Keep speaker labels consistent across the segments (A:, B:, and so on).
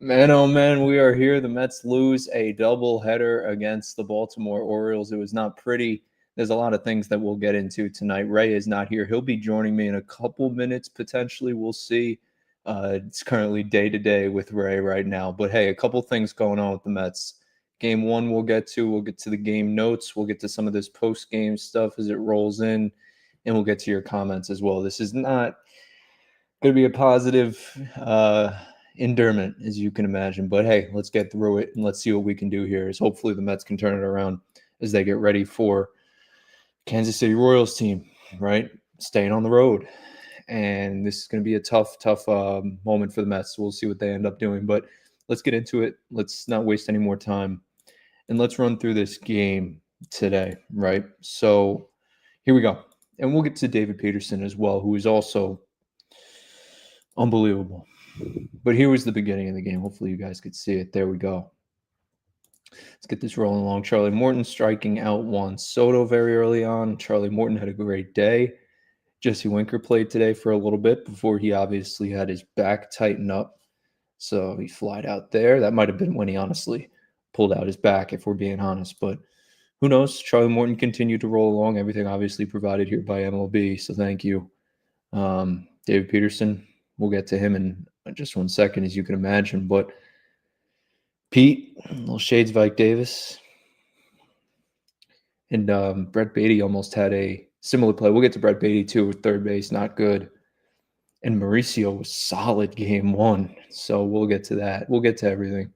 A: Man, oh man, we are here. The Mets lose a doubleheader against the Baltimore Orioles. It was not pretty. There's a lot of things that we'll get into tonight. Ray is not here. He'll be joining me in a couple minutes, potentially. We'll see. It's currently day to day with Ray right now. But hey, a couple things going on with the Mets. Game one, we'll get to. We'll get to the game notes. We'll get to some of this post game stuff as it rolls in. And we'll get to your comments as well. This is not going to be a positive endearment, as you can imagine. But hey, let's get through it and let's see what we can do here. Is hopefully the Mets can turn it around as they get ready for Kansas City Royals team, right? Staying on the road. And this is going to be a tough moment for the Mets. We'll see what they end up doing. But let's get into it. Let's not waste any more time. And let's run through this game today, right? So here we go. And we'll get to David Peterson as well, who is also unbelievable. But here was the beginning of the game. Hopefully you guys could see it. There we go. Let's get this rolling along. Charlie Morton striking out Juan Soto very early on. Charlie Morton had a great day. Jesse Winker played today for a little bit before he obviously had his back tightened up. So he flied out there. That might have been when he honestly pulled out his back, if we're being honest. But who knows? Charlie Morton continued to roll along. Everything obviously provided here by MLB. So thank you. David Peterson, we'll get to him in just 1 second, as you can imagine. But Pete, little shades of Ike Davis. And Brett Beatty almost had a similar play. We'll get to Brett Beatty too with third base, not good. And Mauricio was solid game one. So we'll get to that. We'll get to everything.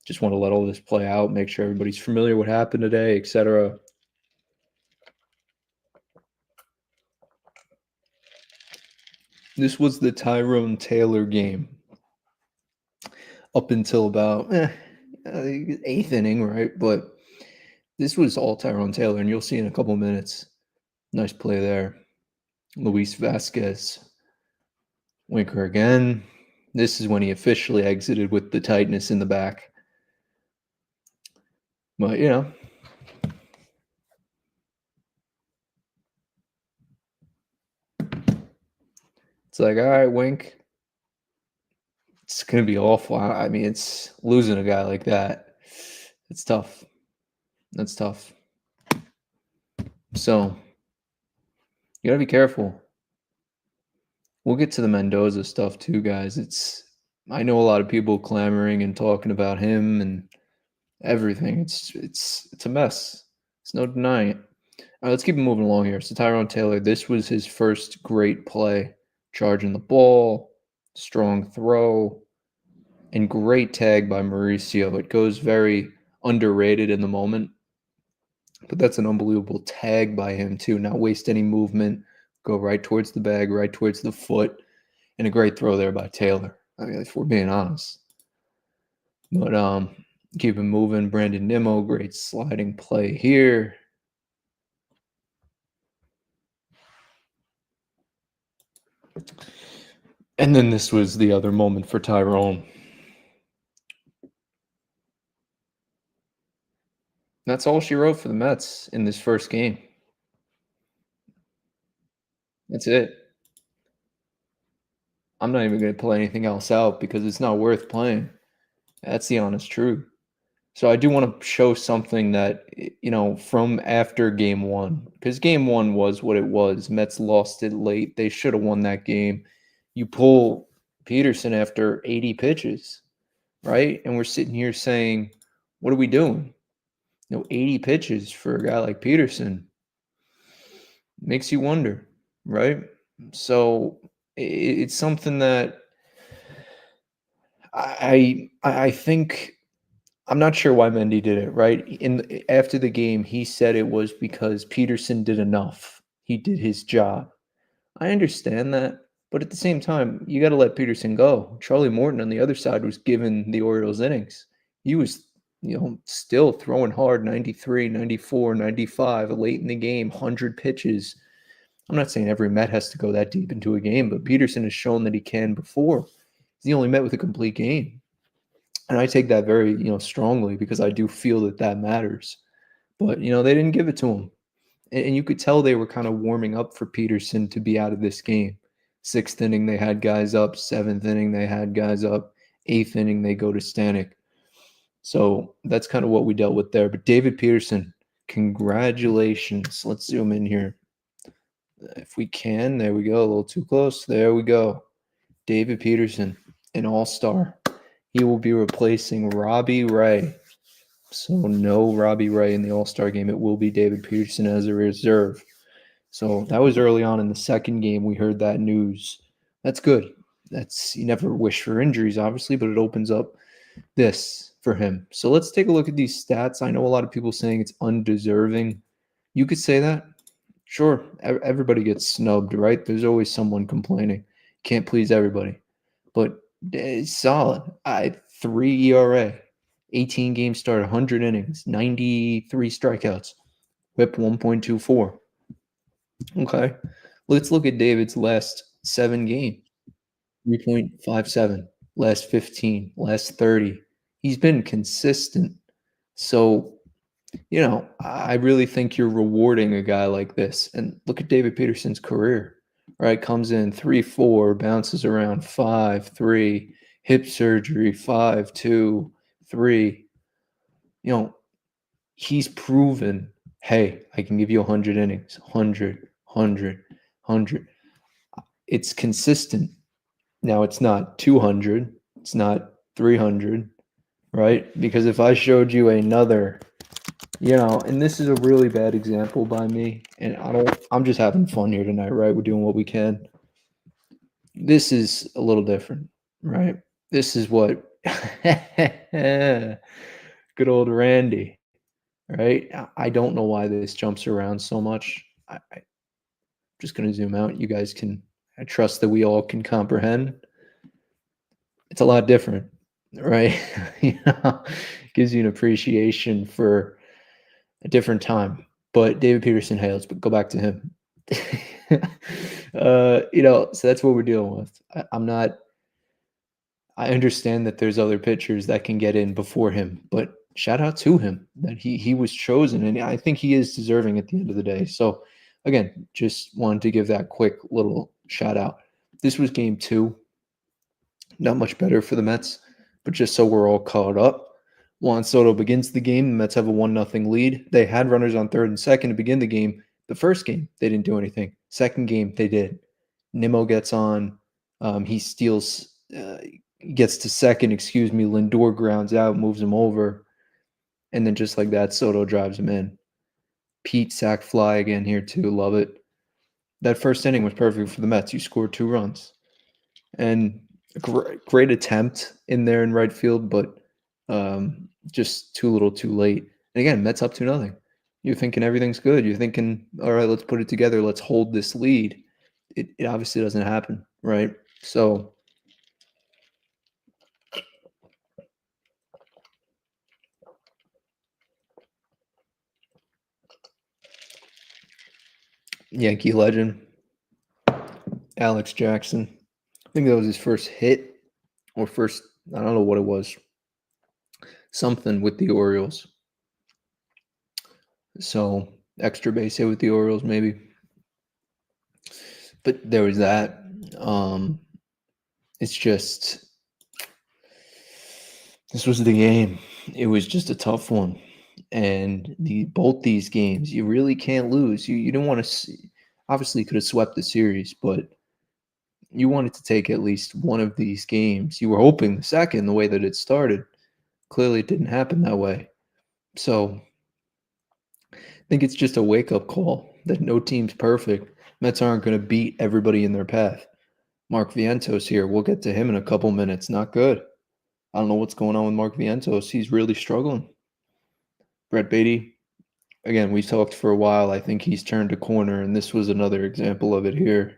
A: Just want to let all this play out, make sure everybody's familiar what happened today, etc. This was the Tyrone Taylor game up until about eighth inning, right? But this was all Tyrone Taylor, and you'll see in a couple minutes. Nice play there. Luis Vasquez. Winker again. This is when he officially exited with the tightness in the back. But, you know. It's like, all right, Wink. It's going to be awful. I mean, it's losing a guy like that. It's tough. That's tough. So, you got to be careful. We'll get to the Mendoza stuff too, guys. I know a lot of people clamoring and talking about him and everything. It's a mess. It's no denying it. All right, let's keep moving along here. So Tyrone Taylor, this was his first great play. Charging the ball, strong throw, and great tag by Mauricio. It goes very underrated in the moment. But that's an unbelievable tag by him too. Not waste any movement. Go right towards the bag, right towards the foot, and a great throw there by Taylor. I mean, if we're being honest. But keep it moving. Brandon Nimmo, great sliding play here. And then this was the other moment for Tyrone. That's all she wrote for the Mets in this first game. That's it. I'm not even going to play anything else out because it's not worth playing. That's the honest truth. So I do want to show something that, from after game one, because game one was what it was. Mets lost it late. They should have won that game. You pull Peterson after 80 pitches, right? And we're sitting here saying, what are we doing? 80 pitches for a guy like Peterson makes you wonder, right? So it's something that I think. I'm not sure why Mendy did it, right? After the game, he said it was because Peterson did enough. He did his job. I understand that, but at the same time, you got to let Peterson go. Charlie Morton on the other side was giving the Orioles innings. He was, still throwing hard, 93, 94, 95, late in the game, 100 pitches. I'm not saying every Met has to go that deep into a game, but Peterson has shown that he can before. He's the only Met with a complete game. And I take that very, strongly because I do feel that matters. But, they didn't give it to him. And you could tell they were kind of warming up for Peterson to be out of this game. Sixth inning, they had guys up. Seventh inning, they had guys up. 8th inning, they go to Stanek. So that's kind of what we dealt with there. But David Peterson, congratulations. Let's zoom in here. If we can, there we go. A little too close. There we go. David Peterson, an all-star. He will be replacing Robbie Ray. So no Robbie Ray in the all-star game. It will be David Peterson as a reserve. So that was early on in the second game. We heard that news. That's good. You never wish for injuries, obviously, but it opens up this for him. So let's take a look at these stats. I know a lot of people saying it's undeserving. You could say that. Sure, everybody gets snubbed, right? There's always someone complaining. Can't please everybody. But it's solid. 3 ERA, 18 games started, 100 innings, 93 strikeouts, whip 1.24. Okay. Let's look at David's last 7 games. 3.57, last 15, last 30. He's been consistent. So, I really think you're rewarding a guy like this. And look at David Peterson's career, right? Comes in 3-4, bounces around 5-3, hip surgery 5-2, 3. He's proven, hey, I can give you 100 innings, 100, 100, 100. It's consistent. Now, it's not 200. It's not 300, right? Because if I showed you another, and this is a really bad example by me, and I'm just having fun here tonight, right? We're doing what we can. This is a little different, right? This is what good old Randy, right? I don't know why this jumps around so much. I'm just going to zoom out. You guys I trust that we all can comprehend. It's a lot different, right? Gives you an appreciation for a different time. But David Peterson, hey, let's go back to him. So that's what we're dealing with. I understand that there's other pitchers that can get in before him, but shout out to him that he was chosen, and I think he is deserving at the end of the day. So again, just wanted to give that quick little shout out. This was game 2. Not much better for the Mets, but just so we're all caught up. Juan Soto begins the game. The Mets have a 1-0 lead. They had runners on third and second to begin the game. The first game, they didn't do anything. Second game, they did. Nimmo gets on. He steals, gets to second, Lindor grounds out, moves him over. And then just like that, Soto drives him in. Pete sack fly again here too. Love it. That first inning was perfect for the Mets. You scored 2 runs. And a great attempt in there in right field, but just too little too late. And again, Mets up 2-0. You're thinking everything's good. You're thinking, all right, let's put it together. Let's hold this lead. It obviously doesn't happen, right? So Yankee legend, Alex Jackson. I think that was his first hit or first, I don't know what it was. Something with the Orioles. So extra base hit with the Orioles, maybe. But there was that. It's just, this was the game. It was just a tough one. And both these games, you really can't lose. You didn't want to see, obviously could have swept the series, but you wanted to take at least one of these games. You were hoping the second, the way that it started. Clearly it didn't happen that way. So I think it's just a wake-up call that no team's perfect. Mets aren't going to beat everybody in their path. Mark Vientos here. We'll get to him in a couple minutes. Not good. I don't know what's going on with Mark Vientos. He's really struggling. Brett Beatty, again, we talked for a while. I think he's turned a corner, and this was another example of it here.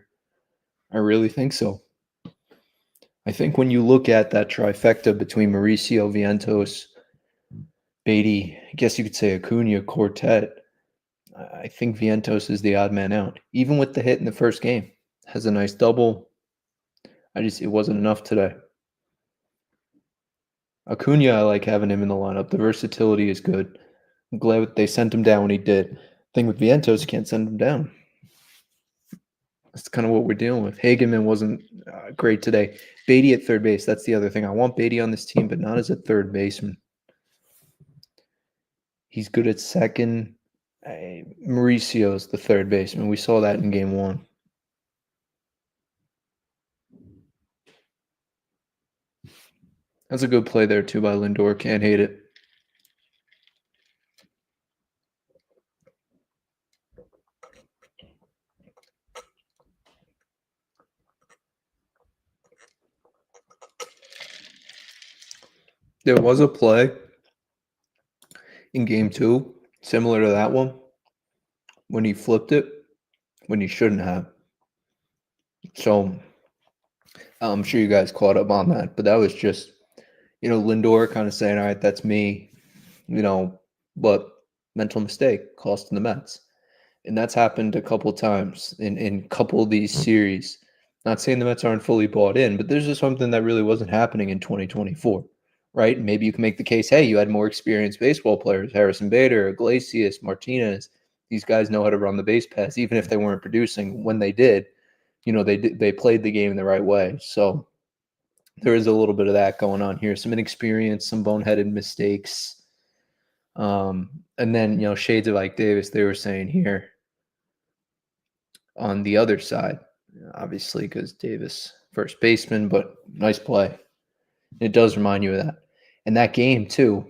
A: I really think so. I think when you look at that trifecta between Mauricio, Vientos, Beatty, I guess you could say Acuna quartet, I think Vientos is the odd man out. Even with the hit in the first game, has a nice double. It wasn't enough today. Acuna, I like having him in the lineup. The versatility is good. I'm glad they sent him down when he did. Thing with Vientos, you can't send him down. That's kind of what we're dealing with. Hageman wasn't great today. Beatty at third base. That's the other thing. I want Beatty on this team, but not as a third baseman. He's good at second. Mauricio's the third baseman. We saw that in game one. That's a good play there, too, by Lindor. Can't hate it. There was a play in game two, similar to that one, when he flipped it, when he shouldn't have. So I'm sure you guys caught up on that, but that was just, Lindor kind of saying, all right, that's me, but mental mistake costing the Mets. And that's happened a couple times in a couple of these series. Not saying the Mets aren't fully bought in, but there's just something that really wasn't happening in 2024, right? And maybe you can make the case, hey, you had more experienced baseball players, Harrison Bader, Iglesias, Martinez. These guys know how to run the base pass, even if they weren't producing. When they did, they played the game the right way. So there is a little bit of that going on here. Some inexperience, some boneheaded mistakes. And then, shades of Ike Davis, they were saying here on the other side, obviously, because Davis, first baseman, but nice play. It does remind you of that. And that game, too,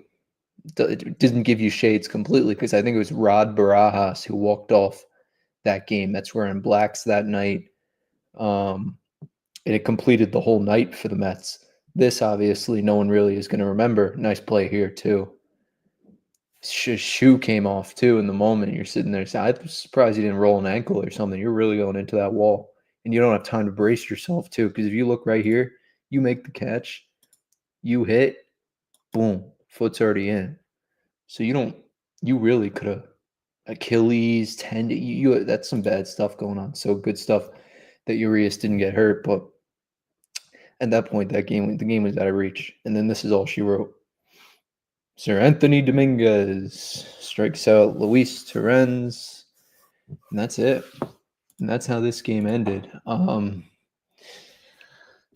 A: it didn't give you shades completely because I think it was Rod Barajas who walked off that game. That's wearing blacks that night. And it completed the whole night for the Mets. This, obviously, no one really is going to remember. Nice play here, too. Shoe came off, too, in the moment. You're sitting there. I'm surprised you didn't roll an ankle or something. You're really going into that wall. And you don't have time to brace yourself, too, because if you look right here, you make the catch, you hit, boom, foot's already in. So you really could have Achilles, tendon, that's some bad stuff going on. So good stuff that Urias didn't get hurt, but at that point, the game was out of reach. And then this is all she wrote. Sir Anthony Dominguez strikes out Luis Torrens, and that's it. And that's how this game ended.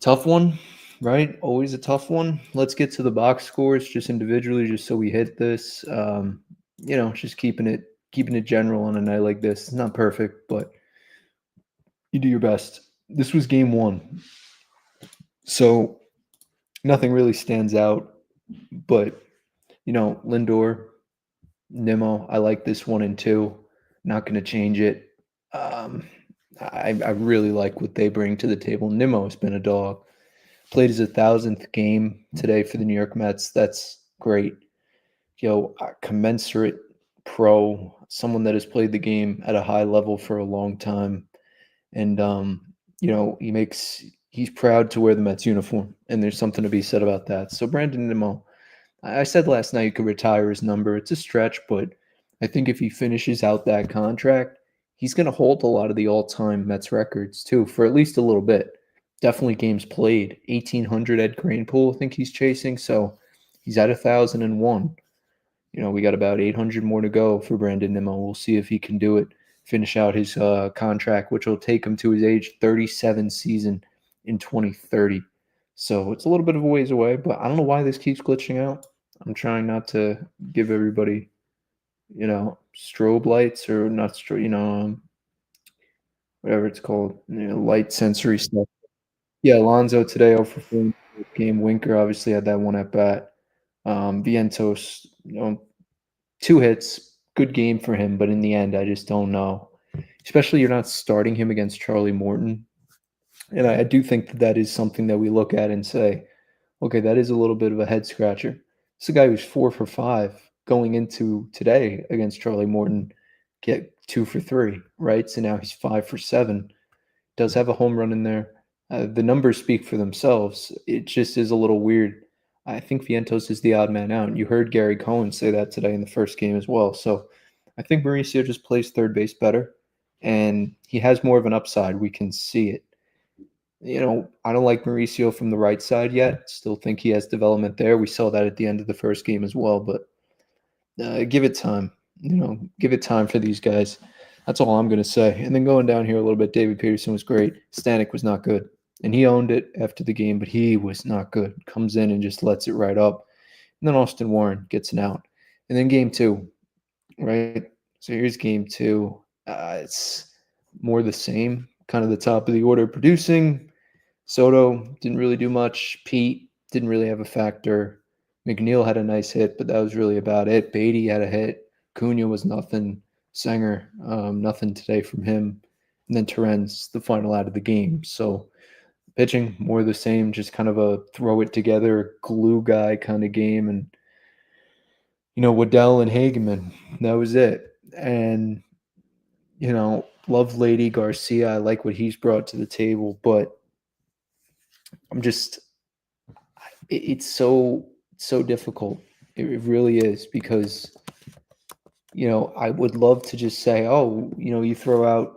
A: Tough one, right? Always a tough one. Let's get to the box scores just individually, just so we hit this. Just keeping it general on a night like this. It's not perfect, but you do your best. This was game one. So nothing really stands out, but Lindor, Nimmo, I like this 1 and 2. Not going to change it. I really like what they bring to the table. Nimmo has been a dog. Played his 1,000th game today for the New York Mets. That's great. Commensurate pro, someone that has played the game at a high level for a long time. And, he's proud to wear the Mets uniform, and there's something to be said about that. So Brandon Nimmo, I said last night you could retire his number. It's a stretch, but I think if he finishes out that contract, he's going to hold a lot of the all-time Mets records too, for at least a little bit. Definitely games played. 1,800 Ed Kranepool, I think he's chasing. So he's at 1,001. We got about 800 more to go for Brandon Nimmo. We'll see if he can do it, finish out his contract, which will take him to his age 37 season in 2030. So it's a little bit of a ways away, but I don't know why this keeps glitching out. I'm trying not to give everybody, strobe lights or not strobe, whatever it's called, light sensory stuff. Yeah, Alonso today 0 for 4 game. Winker obviously had that one at bat. Vientos, 2 hits, good game for him, but in the end, I just don't know. Especially you're not starting him against Charlie Morton. And I do think that is something that we look at and say, okay, that is a little bit of a head scratcher. This is a guy who's 4 for 5 going into today against Charlie Morton, get 2 for 3, right? So now he's 5 for 7. Does have a home run in there. The numbers speak for themselves. It just is a little weird. I think Vientos is the odd man out. You heard Gary Cohen say that today in the first game as well. So I think Mauricio just plays third base better, and he has more of an upside. We can see it. I don't like Mauricio from the right side yet. Still think he has development there. We saw that at the end of the first game as well, but give it time. Give it time for these guys. That's all I'm going to say. And then going down here a little bit, David Peterson was great. Stanek was not good. And he owned it after the game, but he was not good. Comes in and just lets it right up. And then Austin Warren gets an out. And then game two, right? So here's game two. It's more the same, kind of the top of the order producing. Soto didn't really do much. Pete didn't really have a factor. McNeil had a nice hit, but that was really about it. Beatty had a hit. Cunha was nothing. Sanger, nothing today from him. And then Terrence, the final out of the game. So pitching, more the same, just kind of a throw it together, glue guy kind of game. And, Waddell and Hageman, that was it. And, love Lady Garcia. I like what he's brought to the table, but it's so difficult. It really is because, I would love to just say, oh, you throw out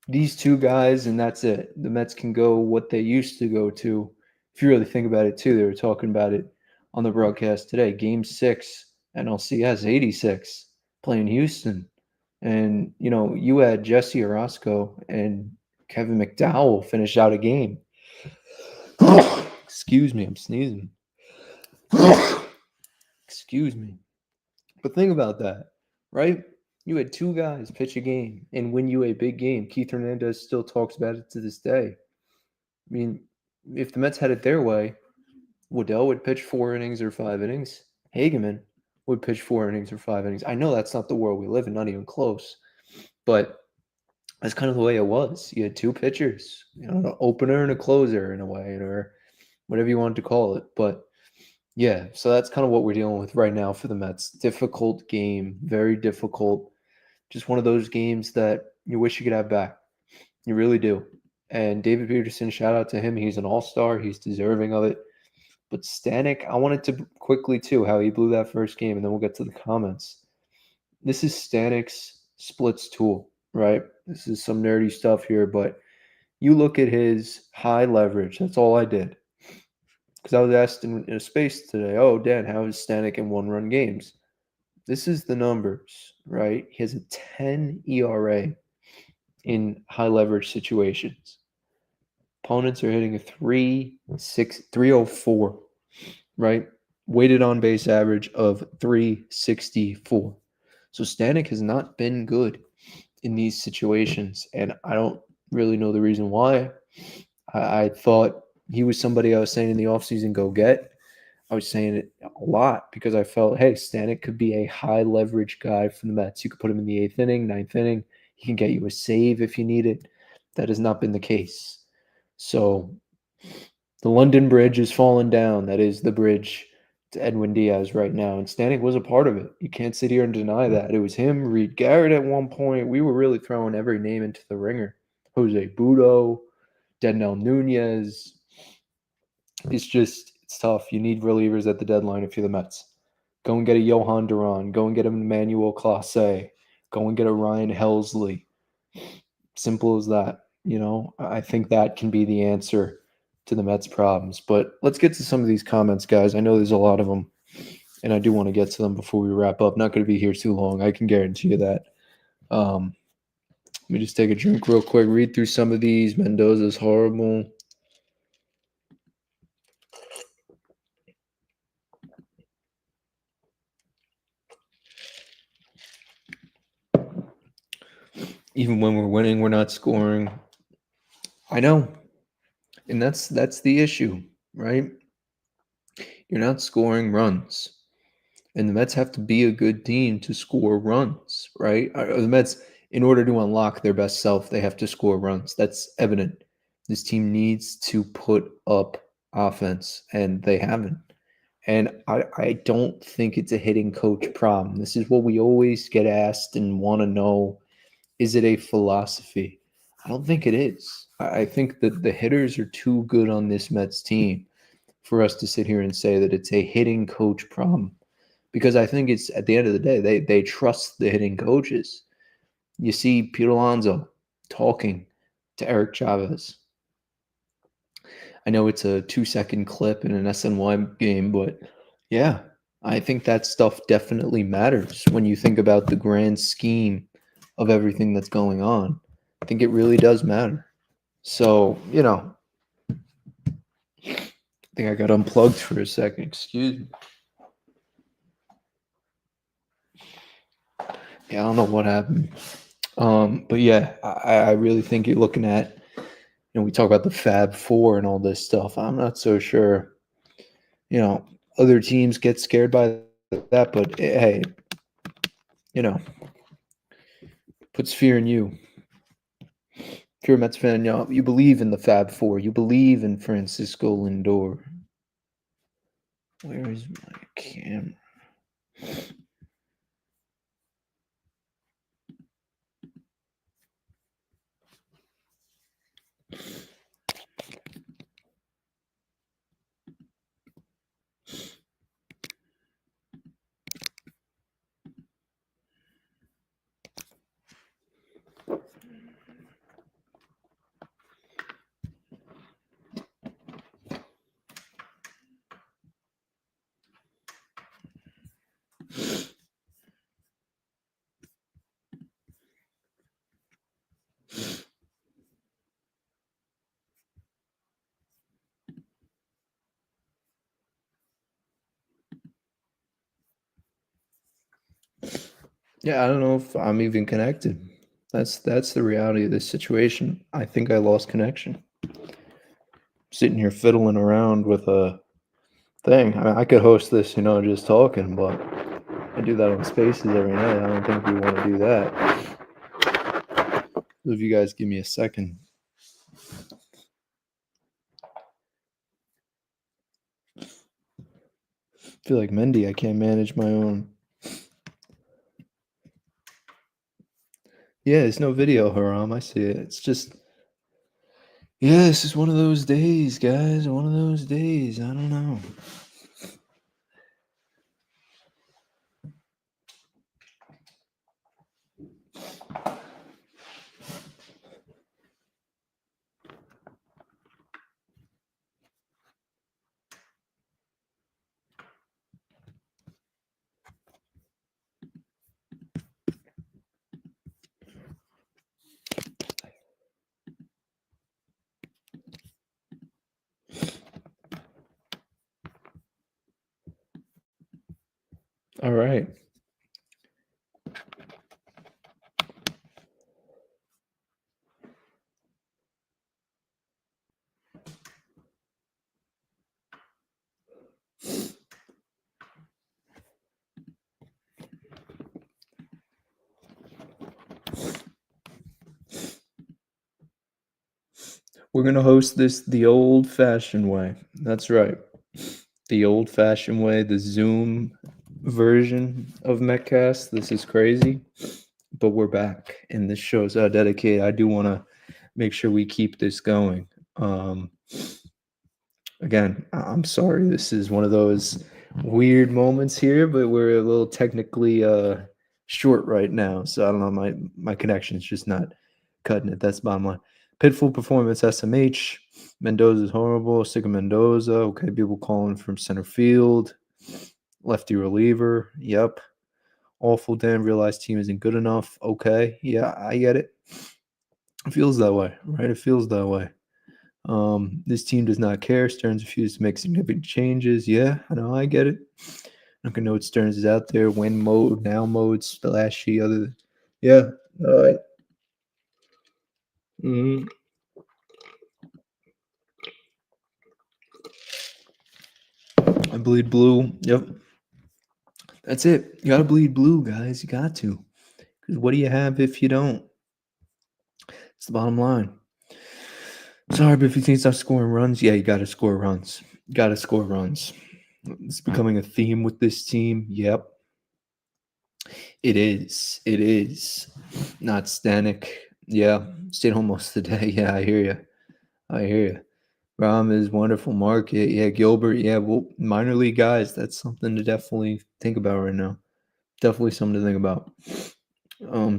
A: these two guys and that's it. The Mets can go what they used to go to. If you really think about it too, they were talking about it on the broadcast today. Game 6, NLCS 86 playing Houston. And, you had Jesse Orozco and Kevin McDowell finish out a game. Excuse me, I'm sneezing. Excuse me. But think about that, right? You had two guys pitch a game and win you a big game. Keith Hernandez still talks about it to this day. I mean, if the Mets had it their way, Waddell would pitch 4 innings or 5 innings. Hageman would pitch 4 innings or 5 innings. I know that's not the world we live in, not even close. But that's kind of the way it was. You had two pitchers, an opener and a closer in a way, or whatever you wanted to call it. But yeah, so that's kind of what we're dealing with right now for the Mets. Difficult game, very difficult. Just one of those games that you wish you could have back. You really do. And David Peterson, shout out to him. He's an all-star. He's deserving of it. But Stanek, I wanted to quickly, too, how he blew that first game, and then we'll get to the comments. This is Stanek's splits tool, right? This is some nerdy stuff here, but you look at his high leverage. That's all I did. Because I was asked in a space today, oh, Dan, how is Stanek in one-run games? This is the numbers, right? He has a 10 ERA in high leverage situations. Opponents are hitting a 304, right? Weighted on base average of 364. So Stanek has not been good in these situations, and I don't really know the reason why. I thought he was somebody I was saying in the offseason, go get. I was saying it a lot because I felt, hey, Stanek could be a high leverage guy for the Mets. You could put him in the 8th inning, 9th inning. He can get you a save if you need it. That has not been the case. So the London Bridge is falling down. That is the bridge to Edwin Diaz right now. And Stanek was a part of it. You can't sit here and deny that. It was him, Reed Garrett at one point. We were really throwing every name into the ringer. Jose Budo, Denel Nunez. It's tough. You need relievers at the deadline if you're the Mets. Go and get a Johan Duran. Go and get a Emmanuel Clase. Go and get a Ryan Helsley. Simple as that. I think that can be the answer to the Mets' problems. But let's get to some of these comments, guys. I know there's a lot of them, and I do want to get to them before we wrap up. Not going to be here too long. I can guarantee you that. Let me just take a drink real quick. Read through some of these. Mendoza's horrible. Even when we're winning, we're not scoring. I know. And that's the issue, right? You're not scoring runs. And the Mets have to be a good team to score runs, right? The Mets, in order to unlock their best self, they have to score runs. That's evident. This team needs to put up offense, and they haven't. And I don't think it's a hitting coach problem. This is what we always get asked and want to know. Is it a philosophy? I don't think it is. I think that the hitters are too good on this Mets team for us to sit here and say that it's a hitting coach problem. Because I think it's, at the end of the day, they trust the hitting coaches. You see Pete Alonso talking to Eric Chavez. I know it's a 2-second clip in an SNY game, but yeah, I think that stuff definitely matters when you think about the grand scheme of everything that's going on. I think it really does matter. So, I think I got unplugged for a second. Excuse me. Yeah, I don't know what happened. But yeah, I really think you're looking at, we talk about the Fab Four and all this stuff. I'm not so sure, you know, other teams get scared by that, but hey, you know, puts fear in you. If you're a Mets fan, you believe in the Fab Four. You believe in Francisco Lindor. Where is my camera? Yeah, I don't know if I'm even connected. That's the reality of this situation. I think I lost connection. Sitting here fiddling around with a thing. I could host this, just talking, but I do that on Spaces every night. I don't think we want to do that. So if you guys give me a second. I feel like Mendy. I can't manage my own. Yeah, there's no video, Haram. I see it. It's just, yeah, this is one of those days, guys. One of those days. I don't know. All right. We're going to host this the old-fashioned way. That's right. The old-fashioned way, the Zoom version of Metcast. This is crazy, but we're back, and this show's dedicated. I do want to make sure we keep this going. Again, I'm sorry. This is one of those weird moments here, but we're a little technically short right now, so I don't know. My connection's just not cutting it. That's the bottom line. Pitful performance, SMH. Mendoza's horrible. Sick of Mendoza. Okay, people calling from center field. Lefty reliever. Yep. Awful. Damn, realized team isn't good enough. Okay, yeah, I get it. It feels that way, right? It feels that way. This team does not care. Stearns refused to make significant changes. Yeah, I know. I get it. Okay, note Stearns is out there. Win mode, now mode, splashy. Yeah. All right. Mm-hmm. I bleed blue. Yep. That's it. You got to bleed blue, guys. You got to. Because what do you have if you don't? It's the bottom line. Sorry, but if you think stop scoring runs, yeah, you got to score runs. Got to score runs. It's becoming a theme with this team. Yep. It is. It is. Not Stanek. Yeah. Stayed home most of the day. Yeah, I hear you. I hear you. Rom is wonderful market. Yeah, Gilbert. Yeah, well, minor league guys. That's something to definitely think about right now. Definitely something to think about.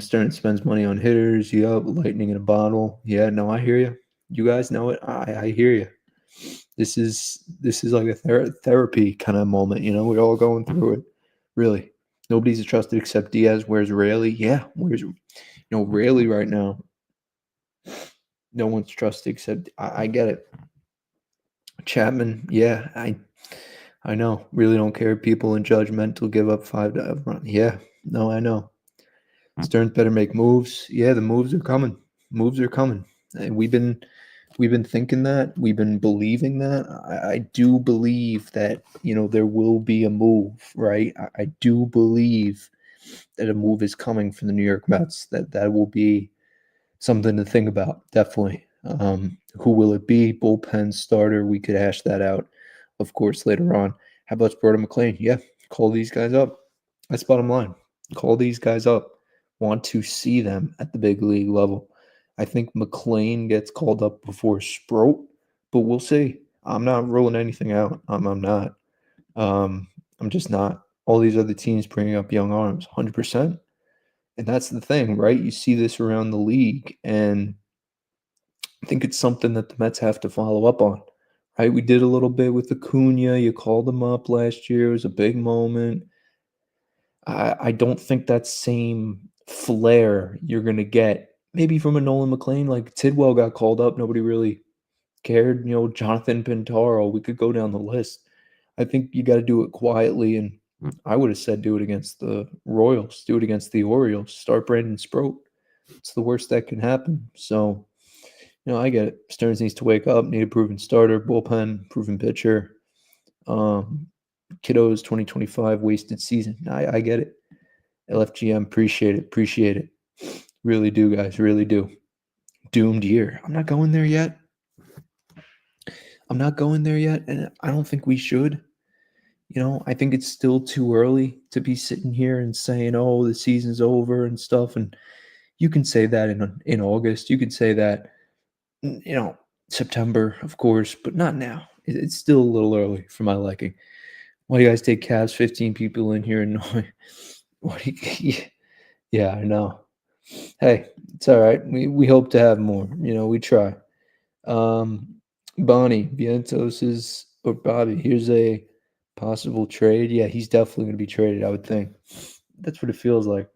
A: Stern spends money on hitters. Yep, lightning in a bottle. Yeah, no, I hear you. You guys know it. I hear you. This is like a therapy kind of moment. We're all going through it. Really, nobody's trusted except Diaz. Where's Rayleigh? Yeah, Really right now, no one's trusted except I get it. Chapman, yeah, I know. Really don't care. People in judgmental give up 5 to run. Yeah, no, I know. Stearns better make moves. Yeah, the moves are coming. Moves are coming. And we've been thinking that. We've been believing that. I do believe that there will be a move, right? I do believe that a move is coming for the New York Mets. That will be something to think about. Definitely. Who will it be? Bullpen starter. We could hash that out, of course, later on. How about Sparta McLean? Yeah, call these guys up. That's bottom line. Call these guys up. Want to see them at the big league level. I think McLean gets called up before Sproat, but we'll see. I'm not ruling anything out. I'm not. Um, I'm just not. All these other teams bringing up young arms, 100%. And that's the thing, right? You see this around the league, and I think it's something that the Mets have to follow up on, right? We did a little bit with Acuna. You called him up last year. It was a big moment. I don't think that same flair you're going to get maybe from a Nolan McLean. Like Tidwell got called up. Nobody really cared. Jonathan Pintaro. We could go down the list. I think you got to do it quietly. And I would have said do it against the Royals, do it against the Orioles, start Brandon Sproat. It's the worst that can happen. So, I get it. Stearns needs to wake up, need a proven starter, bullpen, proven pitcher. Kiddo's 2025 wasted season. I get it. LFGM, appreciate it. Really do, guys, really do. Doomed year. I'm not going there yet. And I don't think we should. I think it's still too early to be sitting here and saying, "Oh, the season's over" and stuff. And you can say that in August. You can say that, September, of course, but not now. It's still a little early for my liking. Why do you guys take Cavs 15 people in here and what do you, yeah, I know. Hey, it's all right. We hope to have more. We try. Um, Bonnie Vientos is or Bobby. Here's a possible trade. Yeah, he's definitely going to be traded. I would think. That's what it feels like.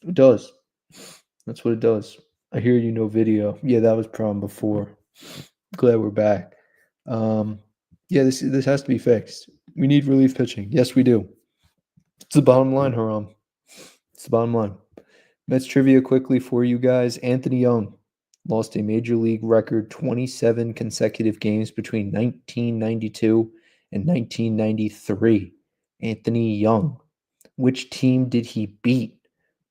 A: It does. That's what it does. I hear video. Yeah, that was problem before. Glad we're back. Yeah, this has to be fixed. We need relief pitching. Yes, we do. It's the bottom line, Haram. It's the bottom line. Mets trivia quickly for you guys. Anthony Young lost a major league record 27 consecutive games between 1992 and 1993. Anthony Young. Which team did he beat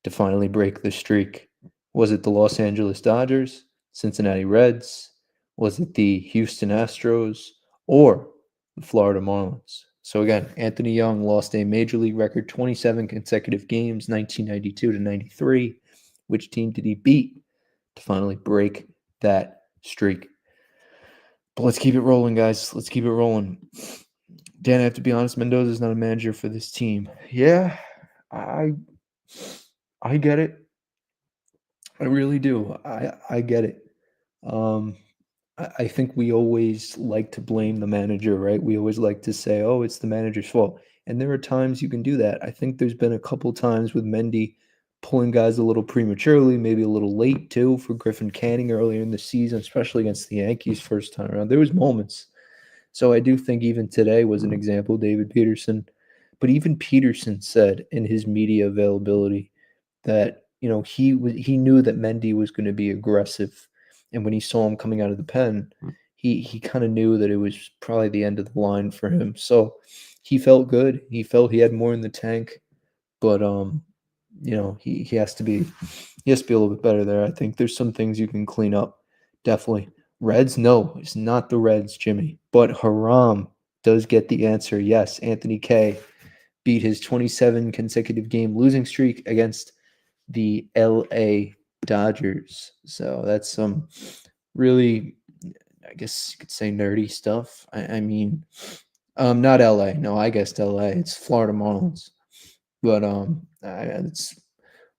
A: to finally break the streak? Was it the Los Angeles Dodgers, Cincinnati Reds? Was it the Houston Astros or the Florida Marlins? So again, Anthony Young lost a major league record 27 consecutive games, 1992 to 93. Which team did he beat to finally break that streak? But let's keep it rolling, guys. Let's keep it rolling. Dan, I have to be honest, Mendoza's not a manager for this team. Yeah, I get it. I really do. I get it. Um, I think we always like to blame the manager, right? We always like to say, "Oh, it's the manager's fault," and there are times you can do that. I think there's been a couple times with Mendy pulling guys a little prematurely, maybe a little late too, for Griffin Canning earlier in the season, especially against the Yankees first time around. There was moments. So I do think even today was an example, David Peterson. But even Peterson said in his media availability that he knew that Mendy was going to be aggressive, and when he saw him coming out of the pen, he kind of knew that it was probably the end of the line for him. So he felt good. He felt he had more in the tank, but he has to be a little bit better there. I think there's some things you can clean up. Definitely. Reds, no, it's not the Reds, Jimmy. But Haram does get the answer. Yes, Anthony K beat his 27 consecutive game losing streak against the LA Dodgers. So that's some really, I guess you could say, nerdy stuff. I mean, not LA. No, I guessed LA. It's Florida Marlins. But it's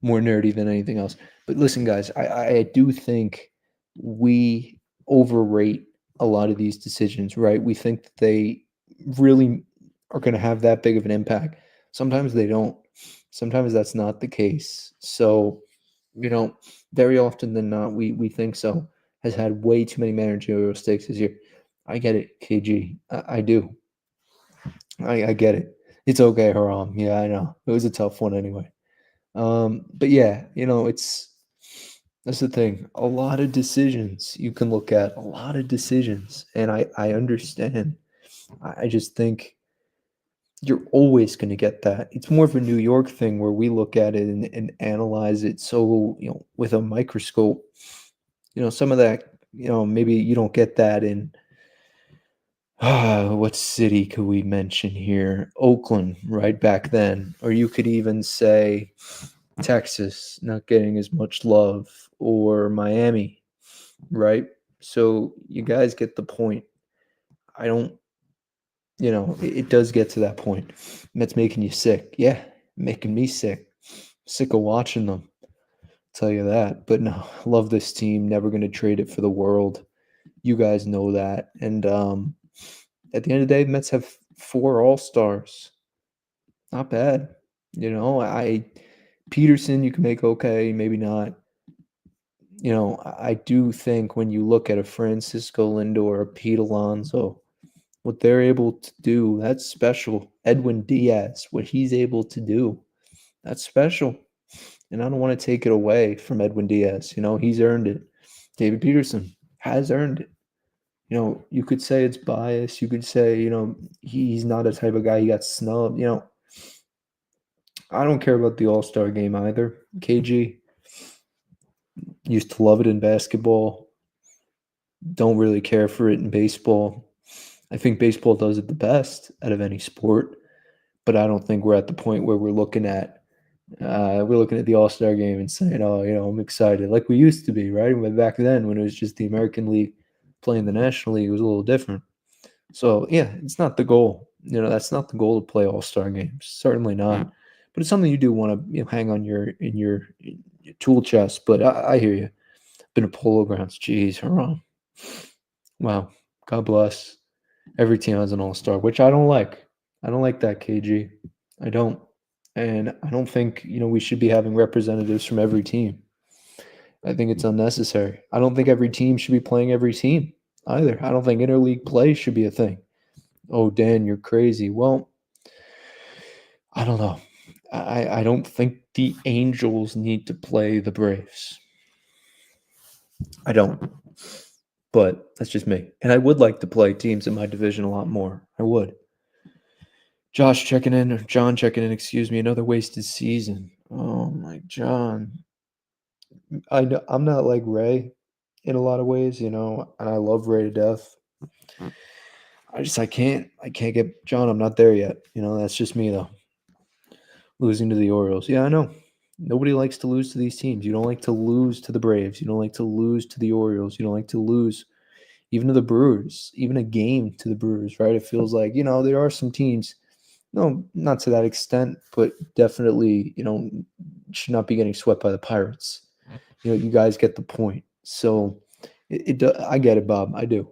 A: more nerdy than anything else. But listen, guys, I do think we overrate a lot of these decisions, right? We think that they really are going to have that big of an impact. Sometimes they don't. Sometimes that's not the case. So very often than not, we think so, has had way too many managerial mistakes this year. I get it, KG. I do. I get it. It's okay, Haram. Yeah, I know. It was a tough one anyway. But yeah, that's the thing. A lot of decisions you can look at, a lot of decisions, and I understand. I just think you're always going to get that. It's more of a New York thing where we look at it and analyze it so, with a microscope. Some of that, maybe you don't get that in what city could we mention here? Oakland, right back then. Or you could even say Texas not getting as much love, or Miami, right? So you guys get the point. I don't, it does get to that point. That's making you sick. Yeah, making me sick. Sick of watching them. Tell you that. But no, love this team. Never going to trade it for the world. You guys know that. And at the end of the day, the Mets have 4 All-Stars. Not bad. I Peterson you can make okay, maybe not. I do think when you look at a Francisco Lindor, a Pete Alonso, what they're able to do, that's special. Edwin Diaz, what he's able to do, that's special. And I don't want to take it away from Edwin Diaz. He's earned it. David Peterson has earned it. You could say it's bias. You could say, he's not a type of guy. He got snubbed. I don't care about the All-Star game either. KG used to love it in basketball. Don't really care for it in baseball. I think baseball does it the best out of any sport, but I don't think we're at the point where we're looking at the All-Star game and saying, "Oh, I'm excited," like we used to be, right? But back then, when it was just the American League playing the National League, it was a little different. So yeah, it's not the goal. That's not the goal to play All-Star games. Certainly not. But it's something you do want to hang on in your tool chest. But I hear you. Been a Polo Grounds. Jeez, haram. Wow. God bless. Every team has an all-star, which I don't like. I don't like that, KG. I don't. And I don't think, we should be having representatives from every team. I think it's unnecessary. I don't think every team should be playing every team either. I don't think interleague play should be a thing. Oh, Dan, you're crazy. Well, I don't know. I don't think the Angels need to play the Braves. I don't. But that's just me. And I would like to play teams in my division a lot more. I would. John checking in, excuse me, another wasted season. Oh my John. I know I'm not like Ray in a lot of ways, and I love Ray to death. I can't get John, I'm not there yet. That's just me though. Losing to the Orioles. Yeah, I know. Nobody likes to lose to these teams. You don't like to lose to the Braves. You don't like to lose to the Orioles. You don't like to lose even to the Brewers, even a game to the Brewers, right? It feels like, there are some teams, no, not to that extent, but definitely, should not be getting swept by the Pirates. You guys get the point. So I get it, Bob. I do.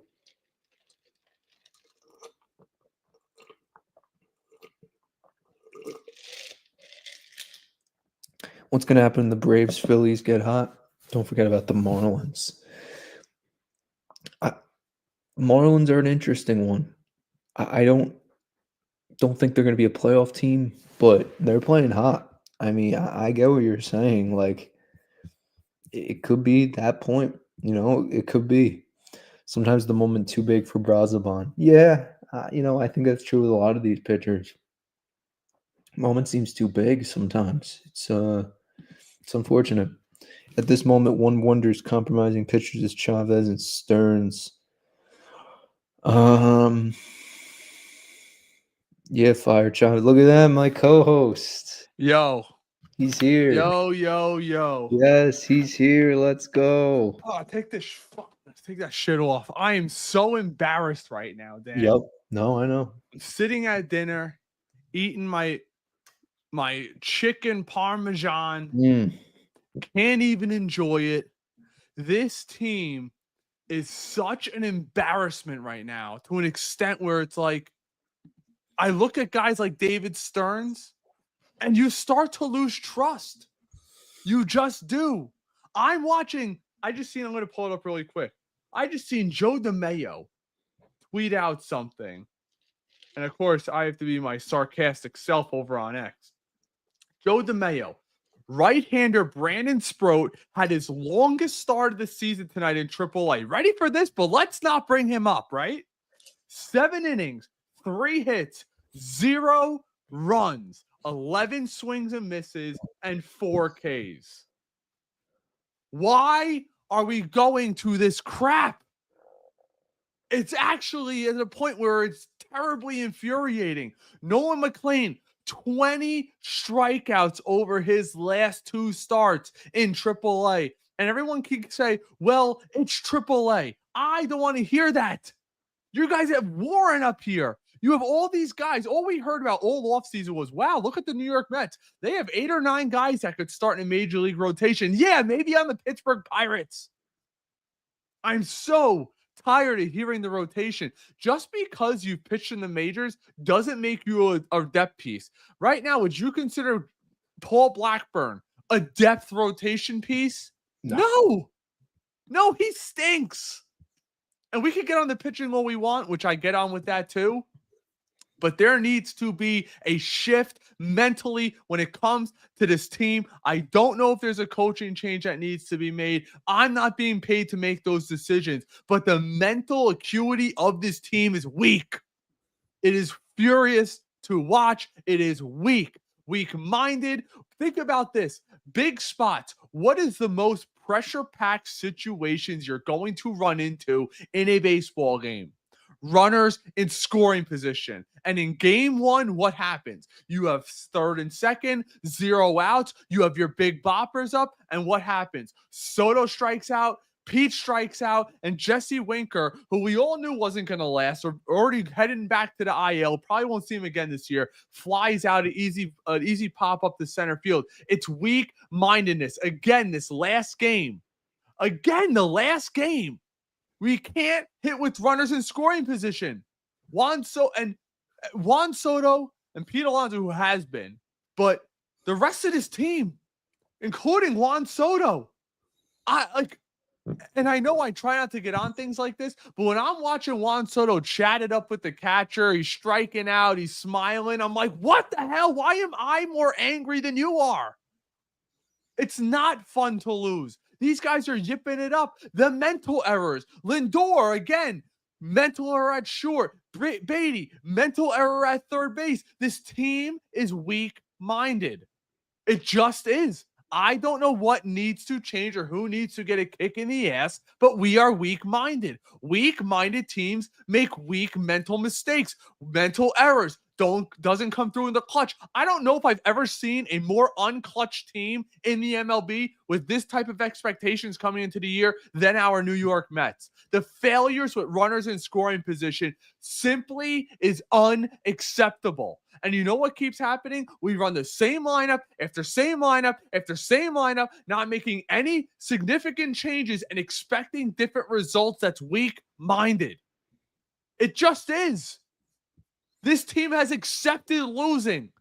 A: What's going to happen when the Braves, Phillies get hot? Don't forget about the Marlins. Marlins are an interesting one. I don't think they're going to be a playoff team, but they're playing hot. I mean, I get what you're saying. Like, it could be that point. It could be. Sometimes the moment too big for Brazaban. Yeah, I think that's true with a lot of these pitchers. Moment seems too big sometimes. It's unfortunate. At this moment, one wonders compromising pitchers is Chavez and Stearns. Um, yeah, fire Chavez. Look at that, my co-host.
B: Yo.
A: He's here.
B: Yo.
A: Yes, he's here. Let's go.
B: Oh, take that shit off. I am so embarrassed right now, Dan.
A: Yep. No, I know.
B: I'm sitting at dinner, eating my chicken parmesan. Can't even enjoy it. This team is such an embarrassment right now, to an extent where it's like, I look at guys like David Stearns and you start to lose trust. You just do. I'm watching. I'm going to pull it up really quick. I just seen Joe DeMayo tweet out something. And of course, I have to be my sarcastic self over on X. Joe DeMayo, right-hander Brandon Sproat had his longest start of the season tonight in AAA. Ready for this? But let's not bring him up, right? 7 innings, 3 hits, 0 runs, 11 swings and misses, and 4 Ks. Why are we going to this crap? It's actually at a point where it's terribly infuriating. Nolan McLean, 20 strikeouts over his last 2 starts in AAA. And everyone can say, well, it's AAA. I don't want to hear that. You guys have Warren up here. You have all these guys. All we heard about all offseason was, wow, look at the New York Mets. They have 8 or 9 guys that could start in a major league rotation. Yeah, maybe on the Pittsburgh Pirates. I'm so tired of hearing the rotation. Just because you've pitched in the majors doesn't make you a depth piece. Right now, would you consider Paul Blackburn a depth rotation piece? No, he stinks. And we could get on the pitching all we want, which I get on with that too. But there needs to be a shift mentally when it comes to this team. I don't know if there's a coaching change that needs to be made. I'm not being paid to make those decisions, but the mental acuity of this team is weak. It is furious to watch. It is weak-minded. Think about this. Big spots. What is the most pressure-packed situations you're going to run into in a baseball game? Runners in scoring position. And in game 1, what happens? You have 3rd and 2nd, 0 outs. You have your big boppers up. And what happens? Soto strikes out. Pete strikes out, and Jesse Winker, who we all knew wasn't going to last, or already heading back to the IL, probably won't see him again this year, flies out an easy pop up the center field. It's weak-mindedness. Again, the last game. We can't hit with runners in scoring position. Juan Soto and Pete Alonso, who has been, but the rest of this team, including Juan Soto, and I know I try not to get on things like this, but when I'm watching Juan Soto chat it up with the catcher, he's striking out, he's smiling, I'm like, what the hell? Why am I more angry than you are? It's not fun to lose. These guys are yipping it up. The mental errors. Lindor, again, mental error at short. Beatty, mental error at third base. This team is weak-minded. It just is. I don't know what needs to change or who needs to get a kick in the ass, but we are weak-minded. Weak-minded teams make weak mental mistakes, mental errors. Doesn't come through in the clutch. I don't know if I've ever seen a more unclutched team in the MLB with this type of expectations coming into the year than our New York Mets. The failures with runners in scoring position simply is unacceptable. And you know what keeps happening? We run the same lineup after same lineup after same lineup, not making any significant changes and expecting different results. That's weak-minded. It just is. This team has accepted losing.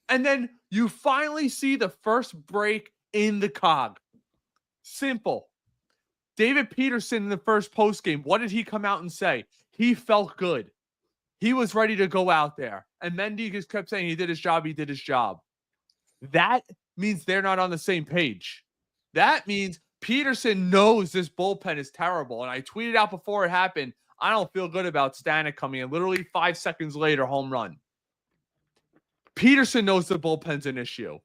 B: And then you finally see the first break in the cog. Simple. David Peterson in the first postgame, what did he come out and say? He felt good. He was ready to go out there. And Mendy just kept saying he did his job. That means they're not on the same page. That means Peterson knows this bullpen is terrible. And I tweeted out before it happened, I don't feel good about Stanek coming in. Literally 5 seconds later, home run. Peterson knows the bullpen's an issue.